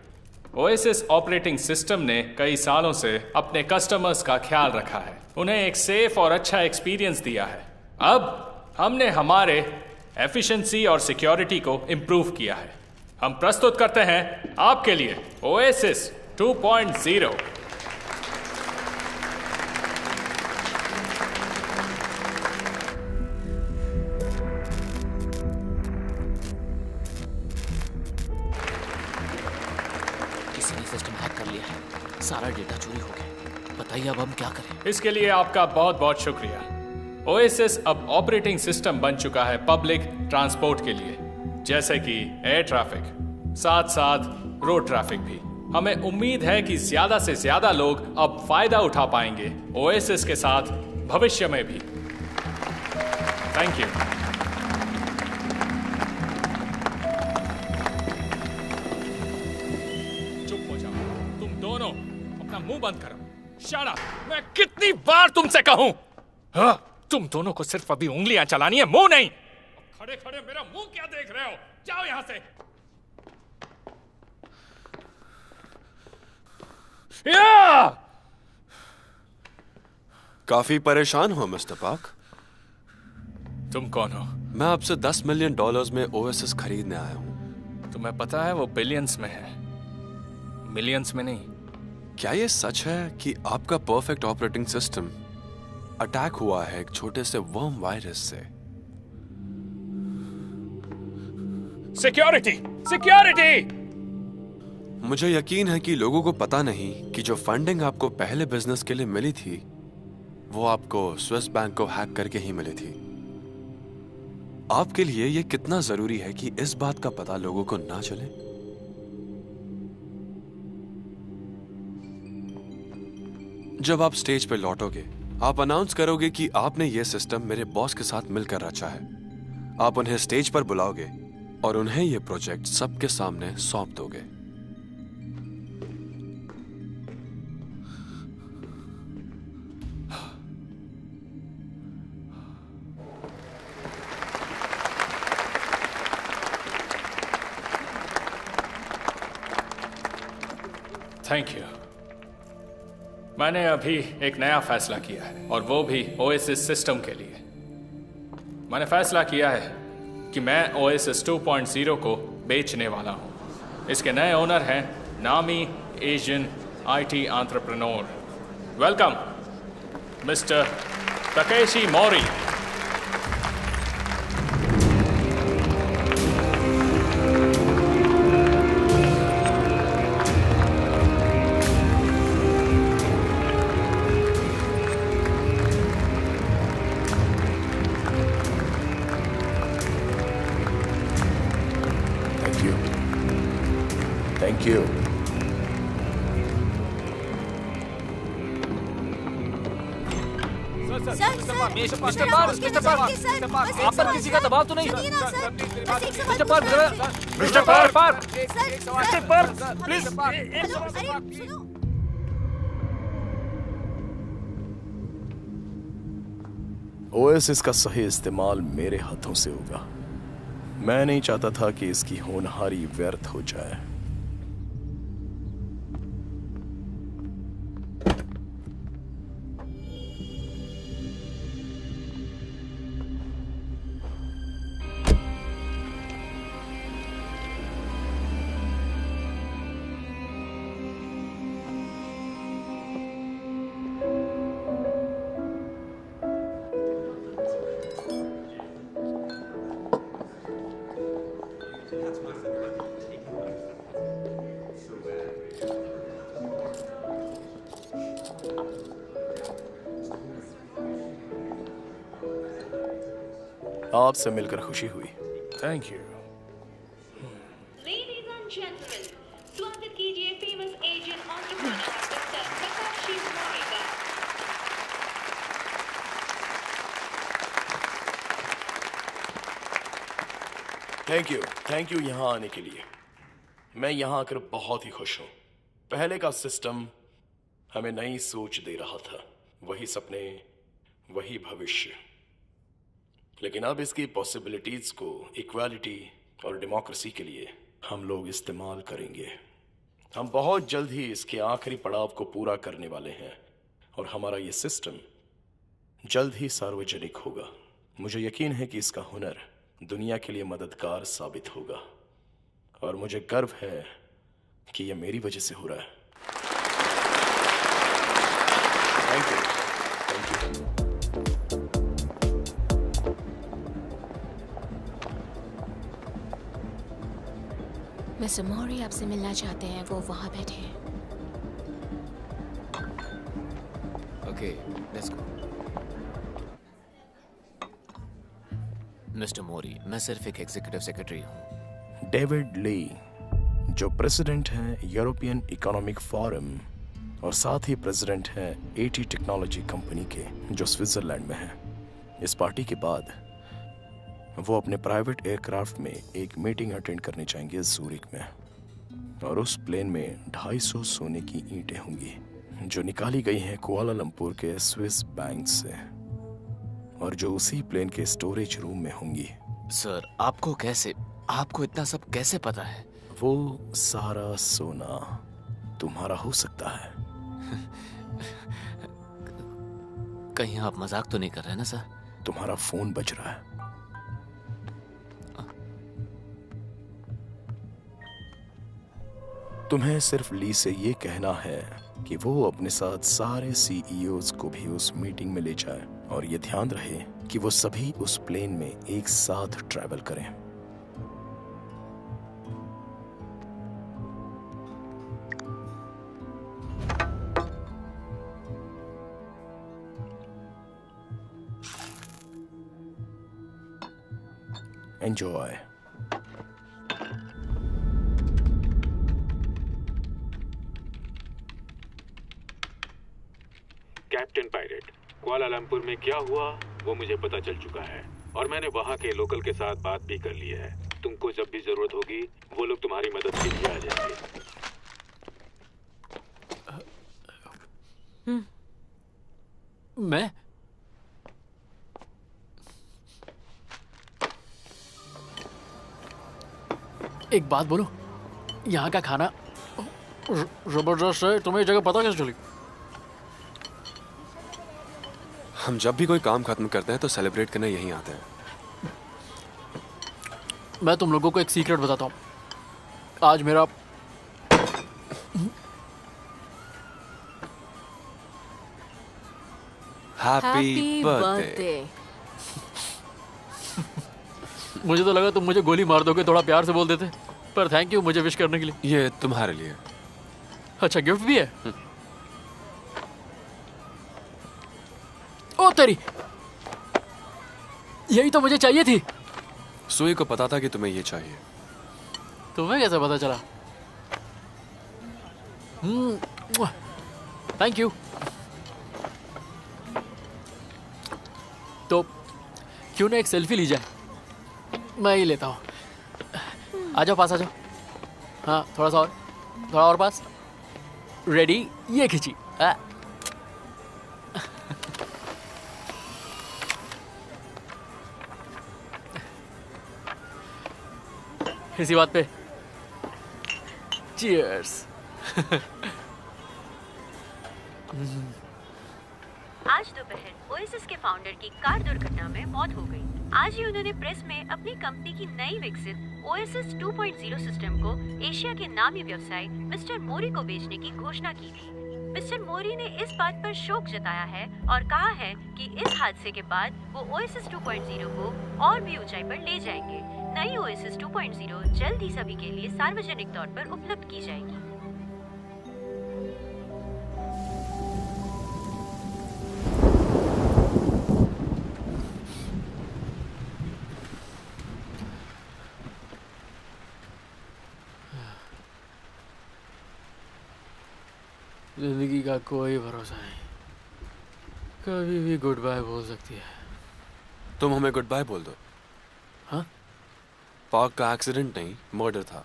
ओएसिस ऑपरेटिंग सिस्टम ने कई सालों से अपने कस्टमर्स का ख्याल रखा है, उन्हें एक सेफ और अच्छा एक्सपीरियंस दिया है। अब हमने हमारे एफिशिएंसी और सिक्योरिटी को इम्प्रूव किया है। हम प्रस्तुत करते हैं आपके लिए ओएसिस 2.0। सारा डेटा चोरी हो गया। बताइए अब हम क्या करें? इसके लिए आपका बहुत बहुत शुक्रिया। ओएसिस अब ऑपरेटिंग सिस्टम बन चुका है पब्लिक ट्रांसपोर्ट के लिए, जैसे कि एयर ट्रैफिक, साथ साथ रोड ट्रैफिक भी। हमें उम्मीद है कि ज्यादा से ज्यादा लोग अब फायदा उठा पाएंगे ओएसिस के साथ भविष्य में भी। Thank you. मुंह बंद करो। Shut up. मैं कितनी बार तुमसे कहूं? हाँ, तुम दोनों को सिर्फ अभी उंगलियां चलानी है, मुंह नहीं। खड़े खड़े मेरा मुंह क्या देख रहे हो? जाओ यहां से। या! काफी परेशान हो मिस्टर पार्क? तुम कौन हो? मैं आपसे $10 मिलियन में ओएसिस खरीदने आया हूं। तुम्हें पता है वो बिलियंस में है, मिलियंस में नहीं। क्या ये सच है कि आपका परफेक्ट ऑपरेटिंग सिस्टम अटैक हुआ है एक छोटे से वर्म वायरस से? Security, security! मुझे यकीन है कि लोगों को पता नहीं कि जो फंडिंग आपको पहले बिजनेस के लिए मिली थी वो आपको स्विस बैंक को हैक करके ही मिली थी। आपके लिए यह कितना जरूरी है कि इस बात का पता लोगों को ना चले? जब आप स्टेज पे लौटोगे, आप अनाउंस करोगे कि आपने यह सिस्टम मेरे बॉस के साथ मिलकर रचा है। आप उन्हें स्टेज पर बुलाओगे और उन्हें यह प्रोजेक्ट सबके सामने सौंप दोगे। Thank you. मैंने अभी एक नया फैसला किया है और वो भी ओएसिस सिस्टम के लिए। मैंने फैसला किया है कि मैं ओएसिस 2.0 को बेचने वाला हूं। इसके नए ओनर हैं नामी Asian IT entrepreneur. Welcome mister Takeshi Mori. Thank you. Mister park, आप पर किसी का दबाव तो नहीं? Mister park, please. ओएसिस का सही इस्तेमाल मेरे हाथों से होगा। मैं नहीं चाहता था कि इसकी होनहारी व्यर्थ हो जाए। आपसे मिलकर खुशी हुई। Thank you. Ladies and gentlemen, स्वागत कीजिए famous Asian entrepreneur mister Takashi Mori का। थैंक यू यहाँ आने के लिए। मैं यहाँ आकर बहुत ही खुश हूँ। पहले का सिस्टम हमें नई सोच दे रहा था, वही सपने, वही भविष्य। लेकिन अब इसकी पॉसिबिलिटीज को इक्वालिटी और डेमोक्रेसी के लिए हम लोग इस्तेमाल करेंगे। हम बहुत जल्द ही इसके आखिरी पड़ाव को पूरा करने वाले हैं और हमारा ये सिस्टम जल्द ही सार्वजनिक होगा। मुझे यकीन है कि इसका हुनर दुनिया के लिए मददगार साबित होगा और मुझे गर्व है कि यह मेरी वजह से हो रहा है। Thank you. मिस्टर मोरी आपसे मिलना चाहते हैं, वो वहां बैठे हैं। Okay, let's go. मिस्टर मोरी, मैं सिर्फ एक एग्जीक्यूटिव सेक्रेटरी हूँ। डेविड ली, जो प्रेसिडेंट हैं यूरोपियन इकोनॉमिक फोरम और साथ ही प्रेसिडेंट हैं एटी टेक्नोलॉजी कंपनी के, जो स्विट्जरलैंड में है। इस पार्टी के बाद वो अपने प्राइवेट एयरक्राफ्ट में एक मीटिंग अटेंड करने जाएंगे ज़ूरिक में, और उस प्लेन में 250 सोने की ईंटें होंगी जो निकाली गई हैं कुआलालंपुर के स्विस बैंक से, और जो उसी प्लेन के स्टोरेज रूम में होंगी। सर, आपको इतना सब कैसे पता है? वो सारा सोना तुम्हारा हो सकता है। कहीं आप मजाक तो नहीं कर रहे ना सर? तुम्हारा फोन बज रहा है। तुम्हें सिर्फ ली से ये कहना है कि वो अपने साथ सारे सीईओज को भी उस मीटिंग में ले जाए, और ये ध्यान रहे कि वो सभी उस प्लेन में एक साथ ट्रैवल करें। एंजॉय। कैप्टन पायरेट, कुआलालंपुर में क्या हुआ वो मुझे पता चल चुका है और मैंने वहाँ के लोकल के साथ बात भी कर ली है। तुमको जब भी जरूरत होगी वो लोग तुम्हारी मदद के लिए आ जाएंगे। मैं एक बात बोलूं, यहाँ का खाना जबरदस्त है। तुम्हें ये जगह पता कैसे चली? हम जब भी कोई काम खत्म करते हैं तो सेलिब्रेट करने यहीं आते हैं। मैं तुम लोगों को एक सीक्रेट बताता हूँ। आज मेरा हैप्पी बर्थडे। मुझे तो लगा तुम मुझे गोली मार दोगे, थोड़ा प्यार से बोल देते, पर थैंक यू मुझे विश करने के लिए। ये तुम्हारे लिए। अच्छा, गिफ्ट भी है? ओ तेरी, यही तो मुझे चाहिए थी। सुई को पता था कि तुम्हें ये चाहिए। तुम्हें कैसे पता चला? Thank you. तो क्यों ना एक सेल्फी ली जाए? मैं ही लेता हूँ। आ जाओ, पास आ जाओ। हाँ, थोड़ा सा और, थोड़ा और पास। रेडी? ये खींची। इसी बात पे चीयर्स। आज दोपहर ओएसिस के फाउंडर की कार दुर्घटना में मौत हो गई। आज ही उन्होंने प्रेस में अपनी कंपनी की नई विकसित ओएसिस 2.0 सिस्टम को एशिया के नामी व्यवसायी मिस्टर मोरी को बेचने की घोषणा की थी। मिस्टर मोरी ने इस बात पर शोक जताया है और कहा है कि इस हादसे के बाद वो ओएसिस 2.0 को और भी ऊंचाई पर ले जाएंगे। नई ओएसिस 2.0 जल्द ही सभी के लिए सार्वजनिक तौर पर उपलब्ध की जाएगी। जिंदगी का कोई भरोसा नहीं, कभी भी गुड बाय बोल सकती है। तुम हमें गुड बाय बोल दो। हाँ? पार्क का एक्सीडेंट नहीं, मर्डर था।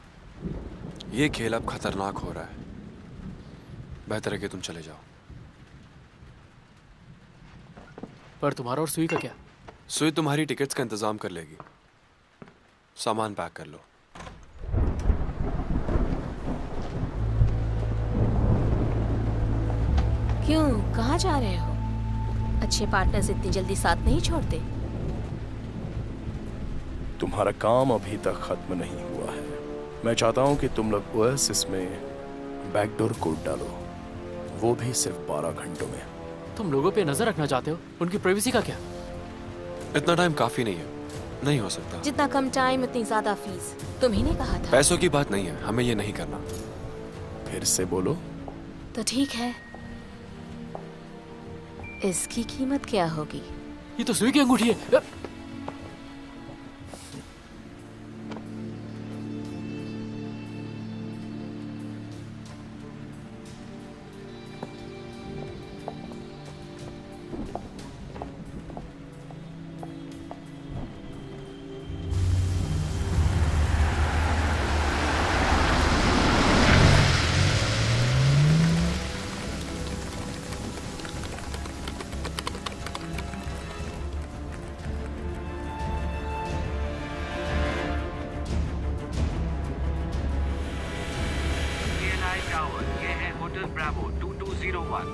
ये खेल अब खतरनाक हो रहा है। बेहतर है कि तुम चले जाओ। पर तुम्हारा और सुई का क्या? सुई तुम्हारी टिकट्स का इंतजाम कर लेगी। सामान पैक कर लो। क्यों, कहाँ जा रहे हो? अच्छे पार्टनर्स इतनी जल्दी साथ नहीं छोड़ते। तुम्हारा काम अभी तक खत्म नहीं हुआ है। मैं चाहता हूं कि तुम लोग ओएसिस में बैकडोर कोड डालो, वो भी सिर्फ 12 घंटों में। तुम लोगों पे नजर रखना चाहते हो, उनकी प्राइवेसी का क्या? इतना टाइम काफी नहीं है, नहीं हो सकता। जितना कम टाइम उतनी ज्यादा फीस। तुम ही ने कहा था। पैसों की बात नहीं है, हमें ये नहीं करना। फिर से बोलो। तो ठीक है, इसकी कीमत क्या होगी? ये तो सुई की अंगूठी है।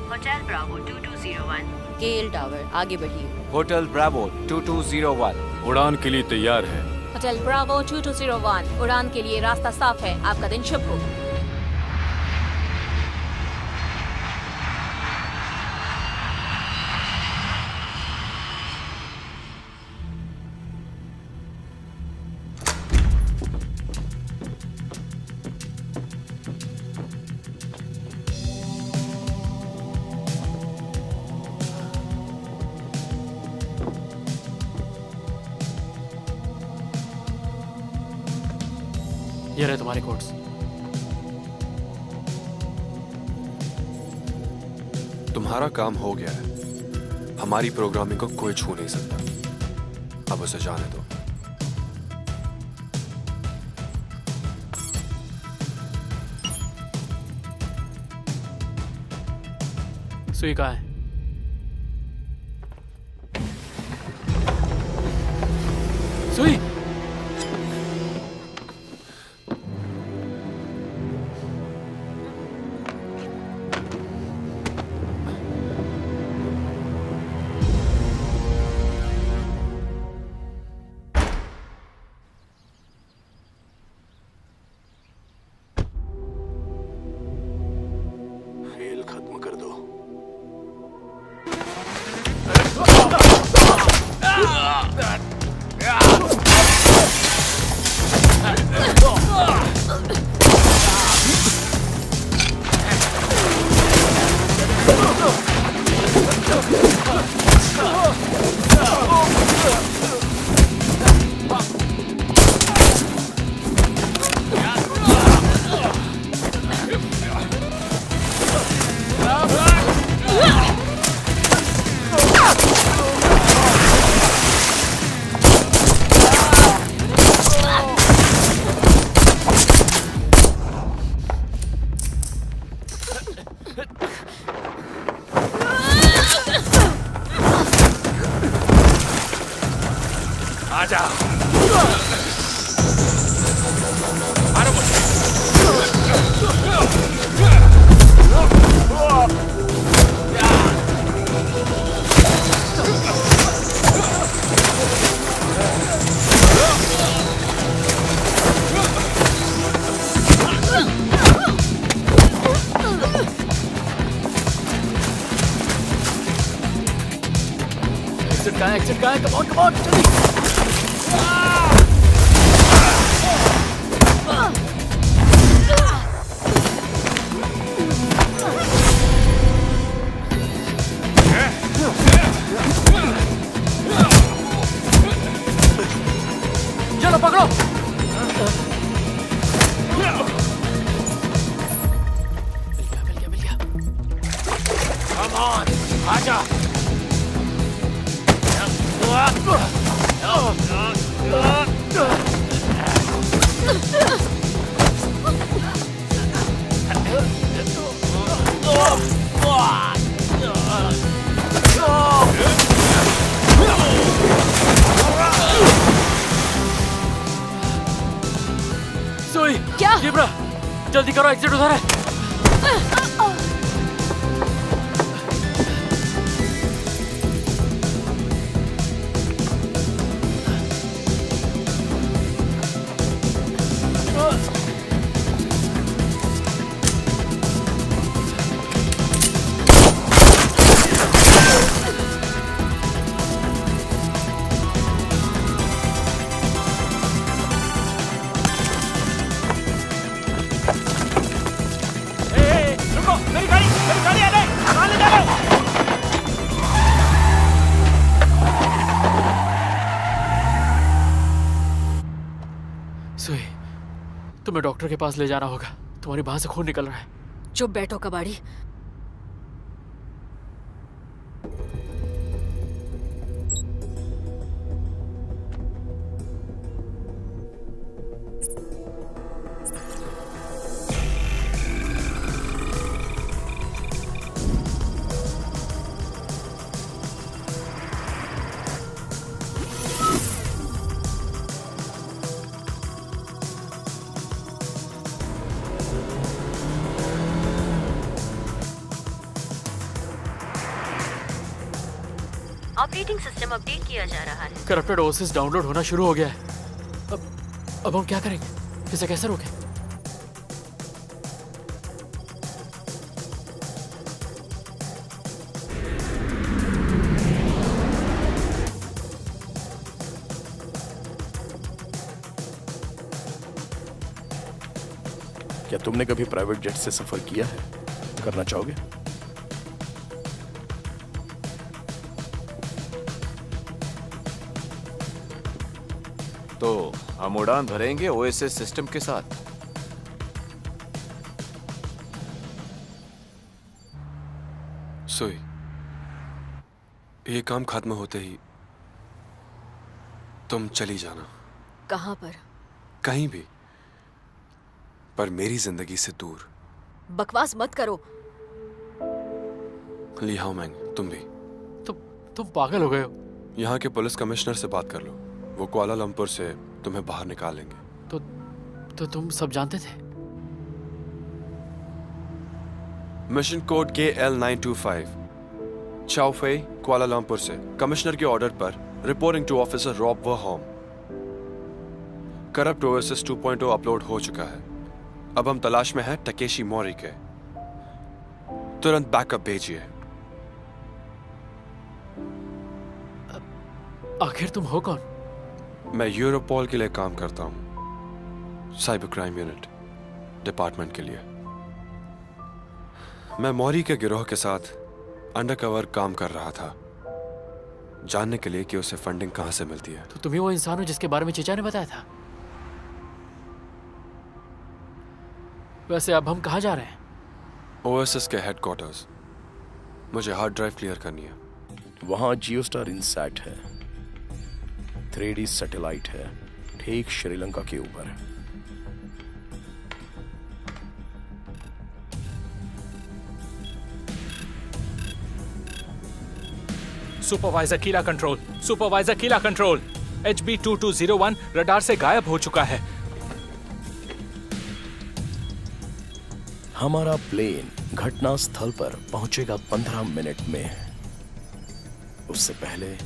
Hotel Bravo 2201। केएल टावर, आगे बढ़िए। होटल ब्रावो 2201 उड़ान के लिए तैयार है। होटल ब्रावो 2201, उड़ान के लिए रास्ता साफ है। आपका दिन शुभ हो। ये रहे तुम्हारे कोड्स। तुम्हारा काम हो गया है। हमारी प्रोग्रामिंग को कोई छू नहीं सकता। अब उसे जाने दो। सुई कहाँ है? सुई! खेल खत्म कर दो। आजा। Exit guy, come on, जल्दी! चलो पकड़ो! मिल गया। Come on, आजा। सुई! क्या? जिब्रा, जल्दी करो, एग्जिट उधर है। सुई, तुम्हें डॉक्टर के पास ले जाना होगा। तुम्हारी बांह से खून निकल रहा है। चुप बैठो कबाड़ी। ऑपरेटिंग सिस्टम अपडेट किया जा रहा है। करप्टेड ओएसएस डाउनलोड होना शुरू हो गया है। अब हम क्या करेंगे? इसे कैसे रोकें? क्या तुमने कभी प्राइवेट जेट से सफर किया है? करना चाहोगे? तो हम उड़ान भरेंगे ओएसएस सिस्टम के साथ। ये काम खत्म होते ही तुम चली जाना। कहाँ पर? कहीं भी, पर मेरी जिंदगी से दूर। बकवास मत करो। ली हाओ मैंग, तुम भी। तुम पागल हो गए हो। यहाँ के पुलिस कमिश्नर से बात कर लो, वो कुआलालंपुर से तुम्हें बाहर निकालेंगे। तो तुम सब जानते थे? मिशन कोड KL925 चाओफे कुआलालंपुर से कमिश्नर के ऑर्डर पर रिपोर्टिंग टू ऑफिसर रॉब वर्होम। करप्ट ओएसएस 2.0 अपलोड हो चुका है। अब हम तलाश में हैं टकेशी मोरी के। तुरंत बैकअप भेजिए। आखिर तुम हो कौन? मैं यूरोपॉल के लिए काम करता हूं, साइबर क्राइम यूनिट डिपार्टमेंट के लिए। मैं मौरी के गिरोह के साथ अंडरकवर काम कर रहा था, जानने के लिए कि उसे फंडिंग कहां से मिलती है। तो तुम्ही वो इंसान हो जिसके बारे में चीचा ने बताया था? वैसे अब हम कहां जा रहे हैं? ओएसएस के हेडक्वार्टर्स। मुझे हार्ड ड्राइव क्लियर करनी है। वहां जियोस्टार इनसैट है, 3D सैटेलाइट है, ठीक श्रीलंका के ऊपर। सुपरवाइजर कीला कंट्रोल, सुपरवाइजर कीला कंट्रोल, HB2201 रडार से गायब हो चुका है। हमारा प्लेन घटना स्थल पर पहुंचेगा 15 मिनट में। उससे पहले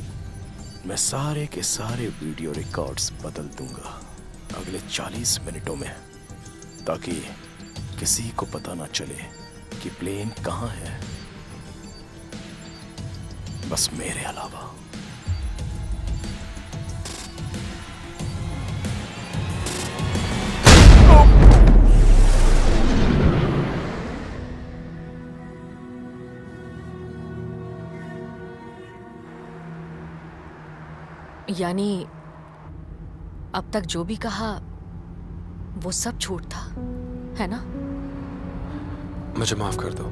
मैं सारे के सारे वीडियो रिकॉर्ड्स बदल दूंगा अगले 40 मिनटों में, ताकि किसी को पता ना चले कि प्लेन कहां है, बस मेरे अलावा। यानी अब तक जो भी कहा वो सब झूठ था, है ना? मुझे माफ कर दो।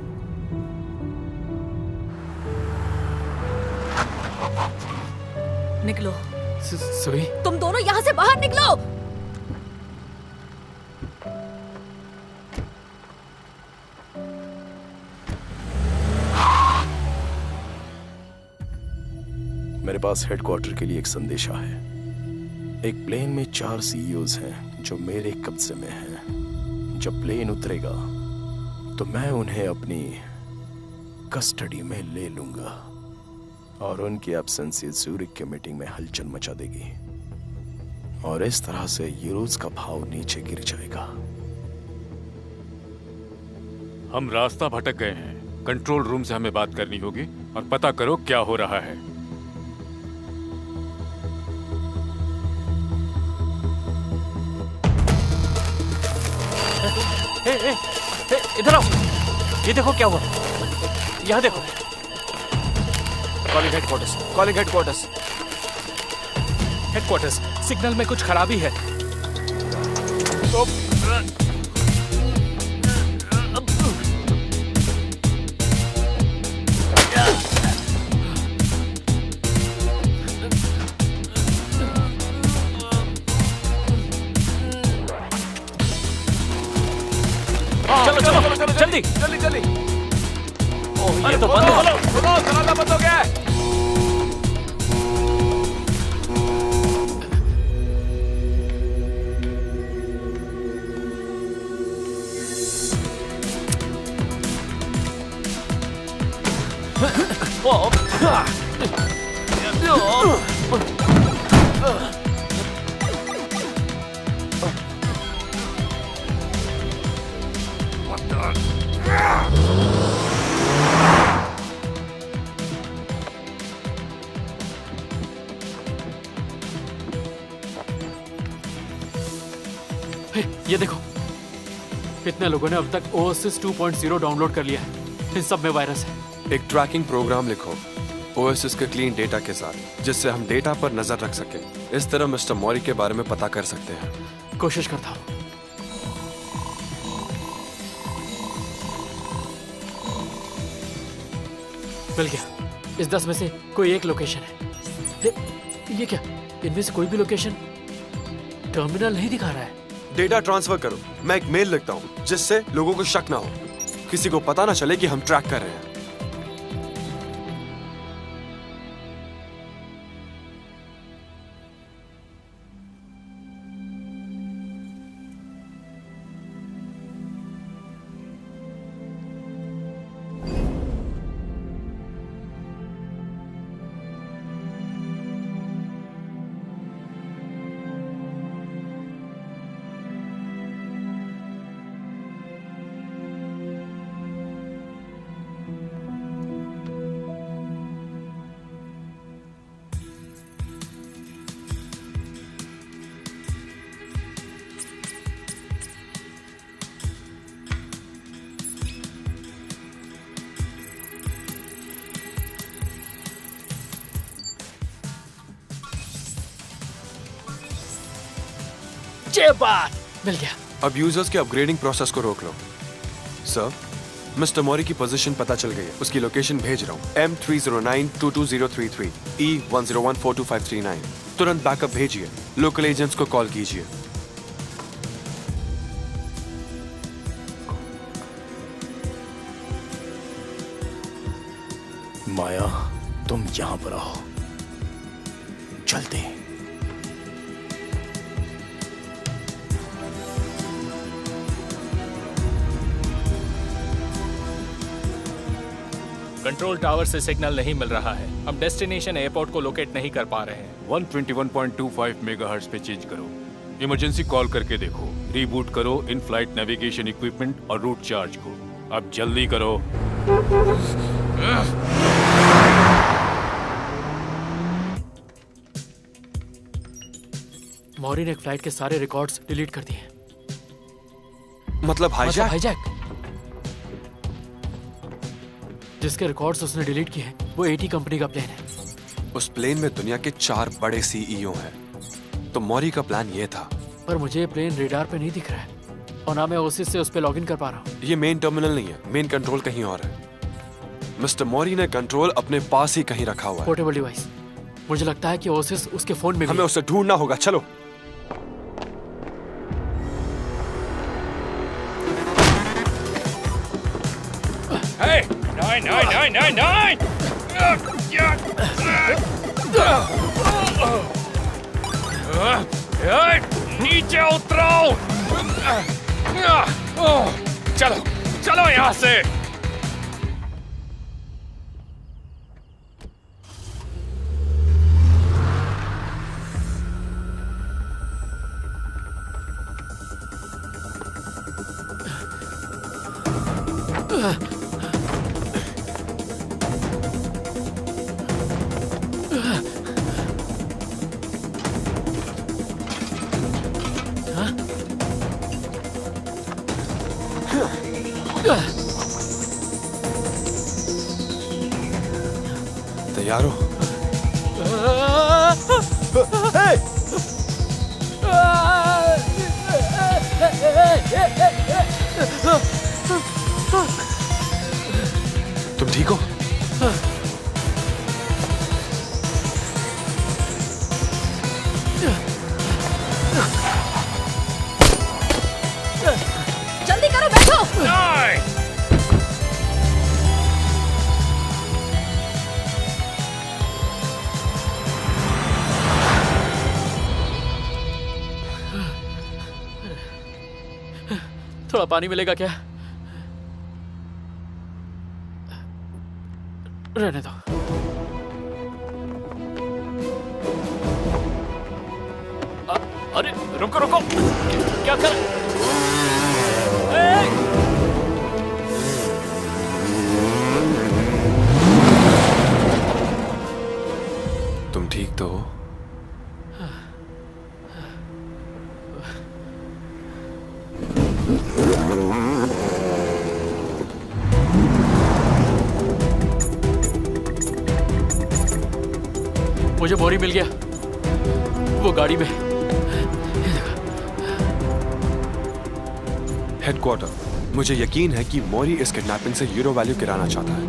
निकलो। सुई, तुम दोनों यहां से बाहर निकलो। मेरे पास हेडक्वार्टर के लिए एक संदेशा है। एक प्लेन में 4 CEOs हैं जो मेरे कब्जे में हैं। जब प्लेन उतरेगा तो मैं उन्हें अपनी कस्टडी में ले लूंगा और उनकी एब्सेंस ज़ूरिक के मीटिंग में हलचल मचा देगी और इस तरह से यूरोज का भाव नीचे गिर जाएगा। हम रास्ता भटक गए हैं। कंट्रोल रूम से हमें बात करनी होगी और पता करो क्या हो रहा है। इधर आओ, ये देखो क्या हुआ। यहाँ देखो। Calling headquarters, calling headquarters. Headquarters, signal में कुछ खराबी है। चलो चलो जल्दी जल्दी जल्दी। ओह, ये तो बंद है। दरवाजा बंद हो गया है। ये देखो, कितने लोगों ने अब तक OSS 2.0 डाउनलोड कर लिया है। इन सब में वायरस है। एक ट्रैकिंग प्रोग्राम लिखो OSS के क्लीन डेटा के साथ, जिससे हम डेटा पर नजर रख सकें। इस तरह मिस्टर मौरी के बारे में पता कर सकते हैं। कोशिश करता हूँ। मिल गया। इस 10 में से कोई एक लोकेशन है। ये क्या, इनमें से कोई भी लोकेशन टर्मिनल नहीं दिखा रहा है। डेटा ट्रांसफर करो, मैं एक मेल लिखता हूँ जिससे लोगों को शक ना हो, किसी को पता ना चले कि हम ट्रैक कर रहे हैं। ये बात मिल गया। अब यूजर्स के अपग्रेडिंग प्रोसेस को रोक लो। सर, मिस्टर मौरी की पोजीशन पता चल गई है, उसकी लोकेशन भेज रहा हूँ। M309-22033 E1014253 तुरंत बैकअप भेजिए, लोकल एजेंट्स को कॉल कीजिए। माया, तुम यहां पर आओ जल्दी। कंट्रोल टावर से सिग्नल नहीं मिल रहा है। हम डेस्टिनेशन एयरपोर्ट को लोकेट नहीं कर पा रहे हैं। 121.25 मेगाहर्ट्ज पे चेंज करो। इमरजेंसी कॉल करके देखो। रीबूट करो इन फ्लाइट नेविगेशन इक्विपमेंट और रूट चार्ज को। अब जल्दी करो। मौरी ने फ्लाइट के सारे रिकॉर्ड्स डिलीट कर दिए। मतलब हाईजैक? जिसके रिकॉर्ड्स उसने डिलीट किए हैं वो AT कंपनी का प्लेन है। उस प्लेन में दुनिया के 4 बड़े CEO हैं। तो मौरी का प्लान ये था। पर मुझे ये प्लेन रेडार पे नहीं दिख रहा है और ना मैं ओसिस से उस पे लॉगिन कर पा रहा हूँ। ये मेन टर्मिनल नहीं है, मेन कंट्रोल कहीं और है। मिस्टर मौरी ने कंट्रोल अपने पास ही कहीं रखा हुआ है। Portable device. मुझे लगता है कि ओसिस उसके फोन में भी। हमें उसे ढूंढना होगा, चलो। Hey! Nine! नीचे उतरो! चलो यहाँ से! तैयार हो? तुम ठीक हो? जल्दी करो, बैठो। थोड़ा पानी मिलेगा क्या? रहने दो। अरे रुको क्या कर? तुम ठीक तो हो? मुझे मौरी मिल गया, वो गाड़ी में। हेडक्वार्टर, मुझे यकीन है कि मौरी इस किडनैपिंग से यूरो वैल्यू गिराना चाहता है।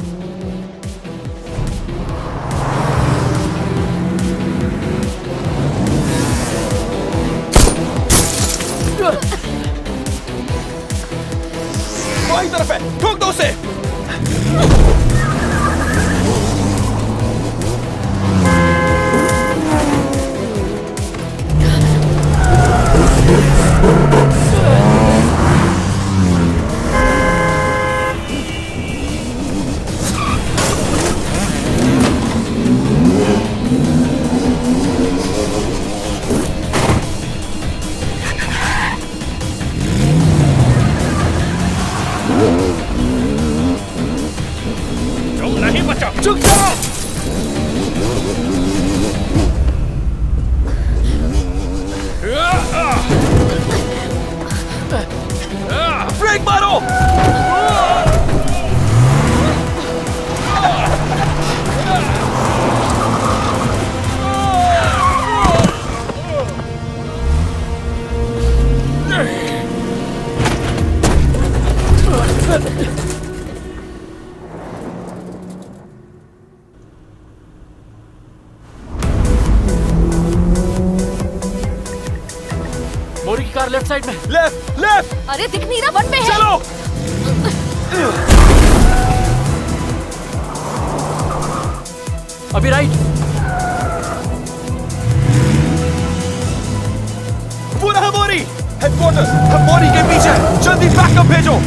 उसे। तुम नहीं बचा। चुप जाओ। ब्रेक मारो। मोरी की कार लेफ्ट साइड में। Left left. अरे दिख नहीं रहा, वन में है। चलो। अभी राइट। पूरा है मोरी। हेडक्वार्टर्स, हम मोरी के पीछे। जल्दी बैकअप भेजो।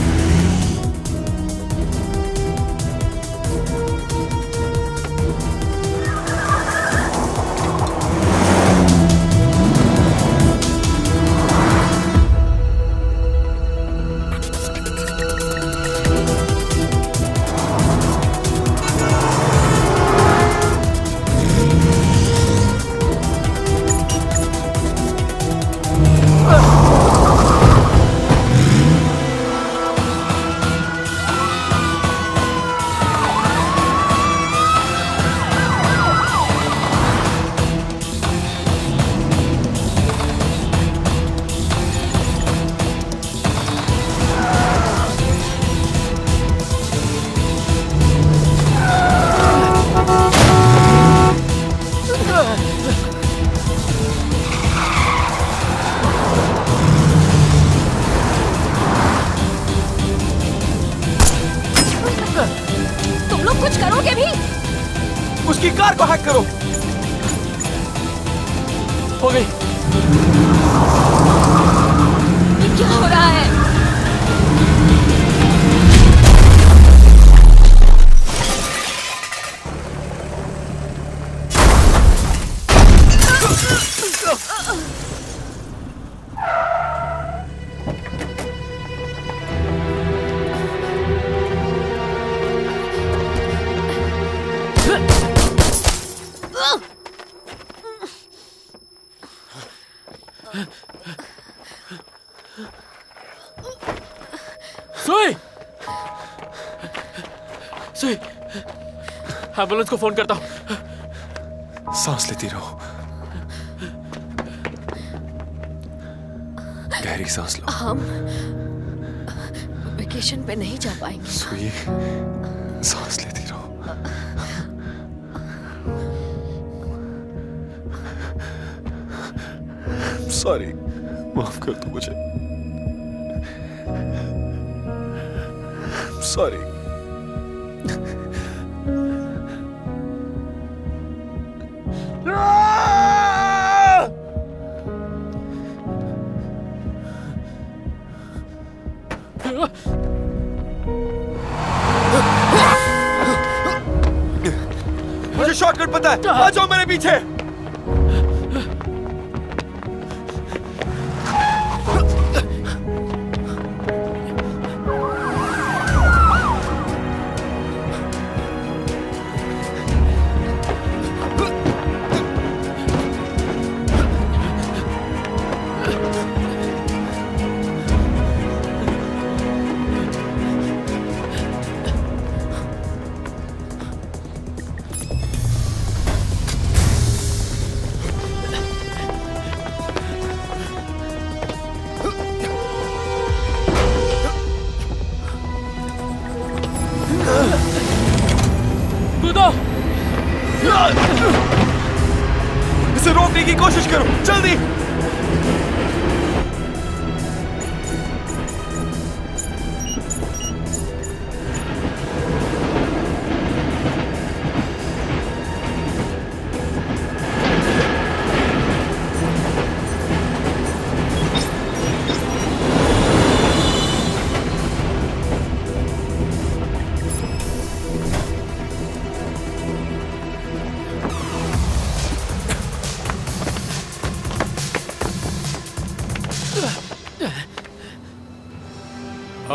तुम लोग कुछ करोगे भी? उसकी कार को हैक करो। हो गई। ये क्या हो रहा है? सुई, सुई, एम्बुलेंस को फोन करता हूँ। सांस लेती रहो। गहरी सांस लो। हम वेकेशन पे नहीं जा पाएंगे। सुई, सांस लेती रहो। सॉरी, माफ कर दो मुझे। सॉरी। मुझे शॉर्टकट पता है। आ जाओ मेरे पीछे। कूदो। इसे रोकने की कोशिश करो, जल्दी।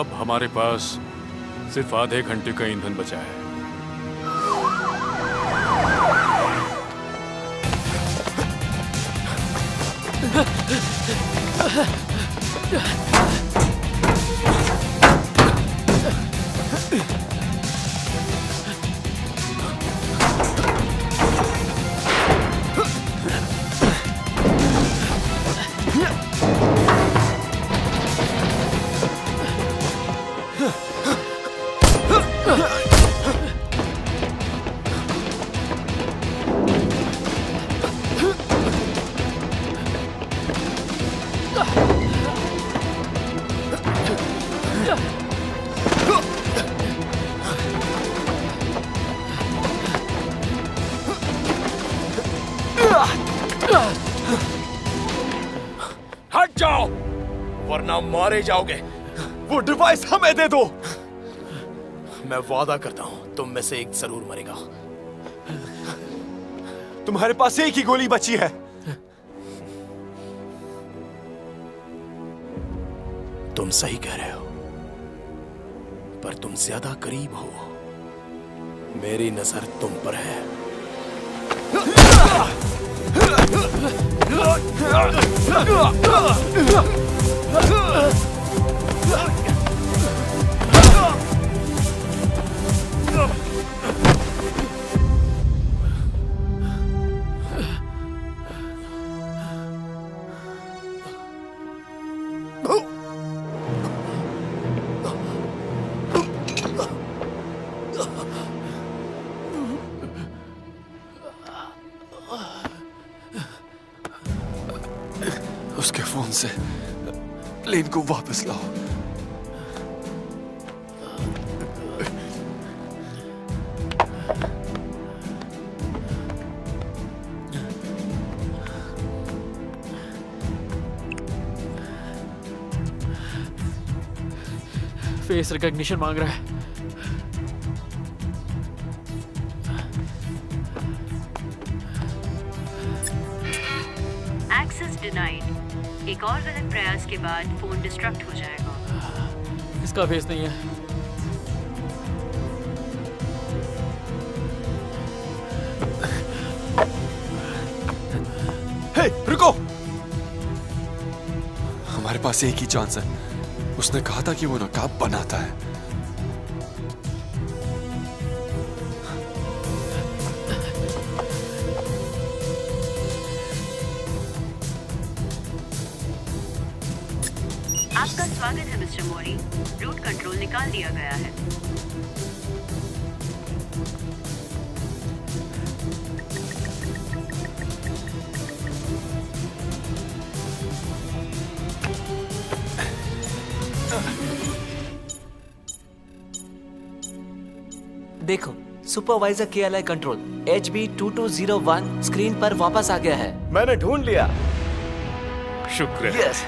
अब हमारे पास सिर्फ आधे घंटे का ईंधन बचा है। हट जाओ वरना मारे जाओगे। वो डिवाइस हमें दे दो। मैं वादा करता हूं तुम में से एक जरूर मरेगा। तुम्हारे पास एक ही गोली बची है। तुम सही कह रहे हो, पर तुम ज्यादा करीब हो। मेरी नजर तुम पर है। उसके फोन से लेन को वापस लाओ। फेस रिकॉग्निशन मांग रहा है। Access denied. एक और गलत प्रयास के बाद फोन डिस्ट्रक्ट हो जाएगा। इसका फेस नहीं है। हे, रुको। हमारे पास एक ही चांस है। उसने कहा था कि वो नकाब बनाता है। आपका स्वागत है मिस्टर मोरी। रूट कंट्रोल निकाल दिया गया है। देखो, supervisor KLI control HB2201 screen पर वापस आ गया है। मैंने ढूंढ लिया। शुक्र है। यस।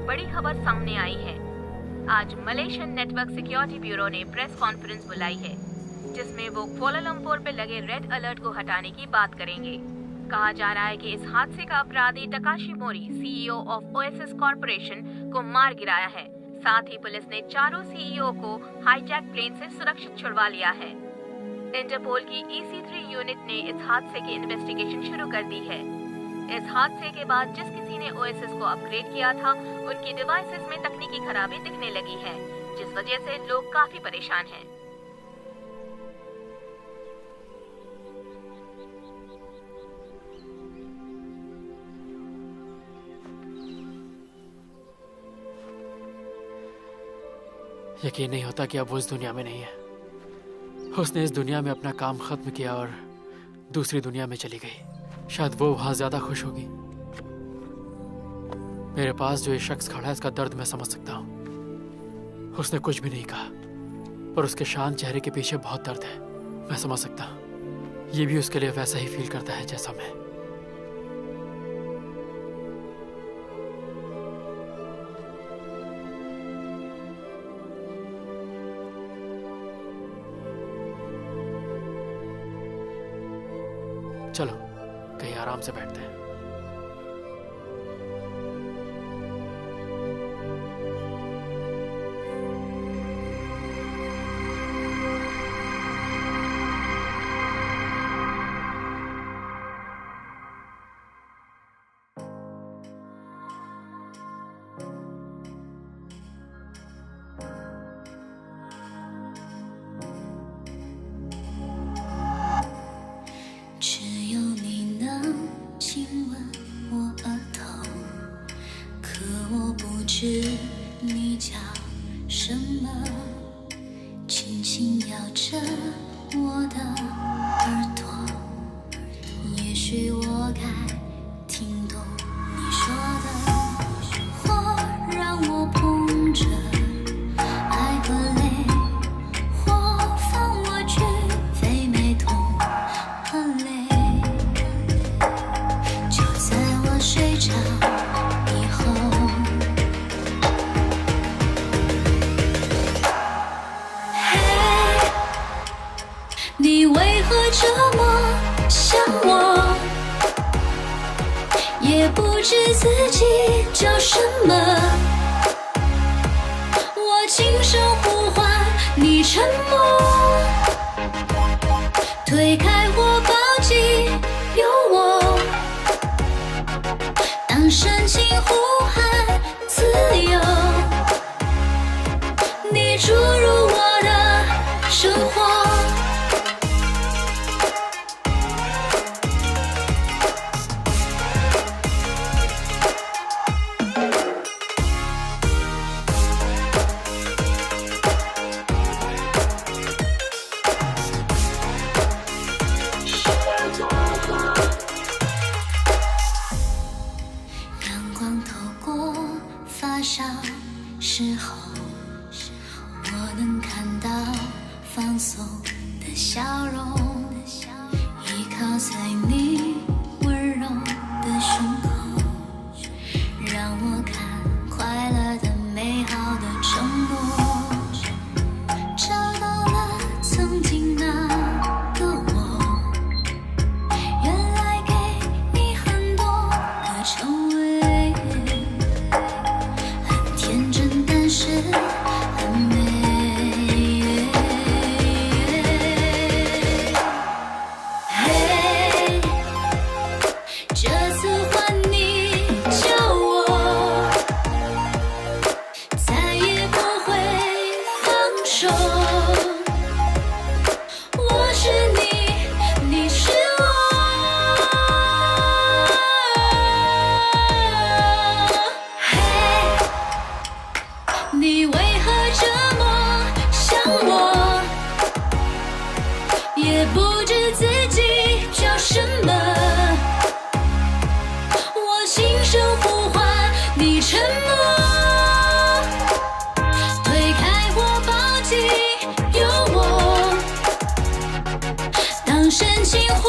बड़ी खबर सामने आई है। आज मलेशियन नेटवर्क सिक्योरिटी ब्यूरो ने प्रेस कॉन्फ्रेंस बुलाई है, जिसमें वो कुआलालंपुर पे लगे रेड अलर्ट को हटाने की बात करेंगे। कहा जा रहा है कि इस हादसे का अपराधी Takeshi Mori, CEO of oasis corporation, को मार गिराया है। साथ ही पुलिस ने चारों CEO को हाईजैक प्लेन से सुरक्षित छुड़वा लिया है। इंटरपोल की EC3 यूनिट ने इस हादसे की इन्वेस्टिगेशन शुरू कर दी है। इस हादसे के बाद जिस किसी ने ओएसिस को अपग्रेड किया था, उनकी डिवाइसेस में तकनीकी खराबी दिखने लगी है, जिस वजह से लोग काफी परेशान हैं। यकीन नहीं होता कि अब वो इस दुनिया में नहीं है। उसने इस दुनिया में अपना काम खत्म किया और दूसरी दुनिया में चली गई। शायद वो वहां ज्यादा खुश होगी। मेरे पास जो ये शख्स खड़ा है, इसका दर्द मैं समझ सकता हूँ। उसने कुछ भी नहीं कहा, पर उसके शांत चेहरे के पीछे बहुत दर्द है। मैं समझ सकता हूँ। ये भी उसके लिए वैसा ही फील करता है जैसा मैं। चलो कहीं आराम से बैठते हैं।你叫什么？轻轻摇着我的耳朵，也许我该听懂你说的话，让我碰着爱和泪，或放我去飞没痛和泪，就在我睡着以后。你为何这么想我？也不知自己叫什么。我轻声呼唤，你沉默。推开我，抱紧有我。当深情呼喊自由，你注入我的生活。时候，我能看到放松的笑容，依靠在你温柔的胸口，让我看快乐的美好的承诺，找到了曾经那个我，原来给你很多的成为，很天真。是很美，嘿，这次换你叫我，再也不会放手。我是你，你是我，嘿。你为何这么想我？也不知自己叫什么。我轻声呼唤，你沉默。推开我，抱紧有我。当深情呼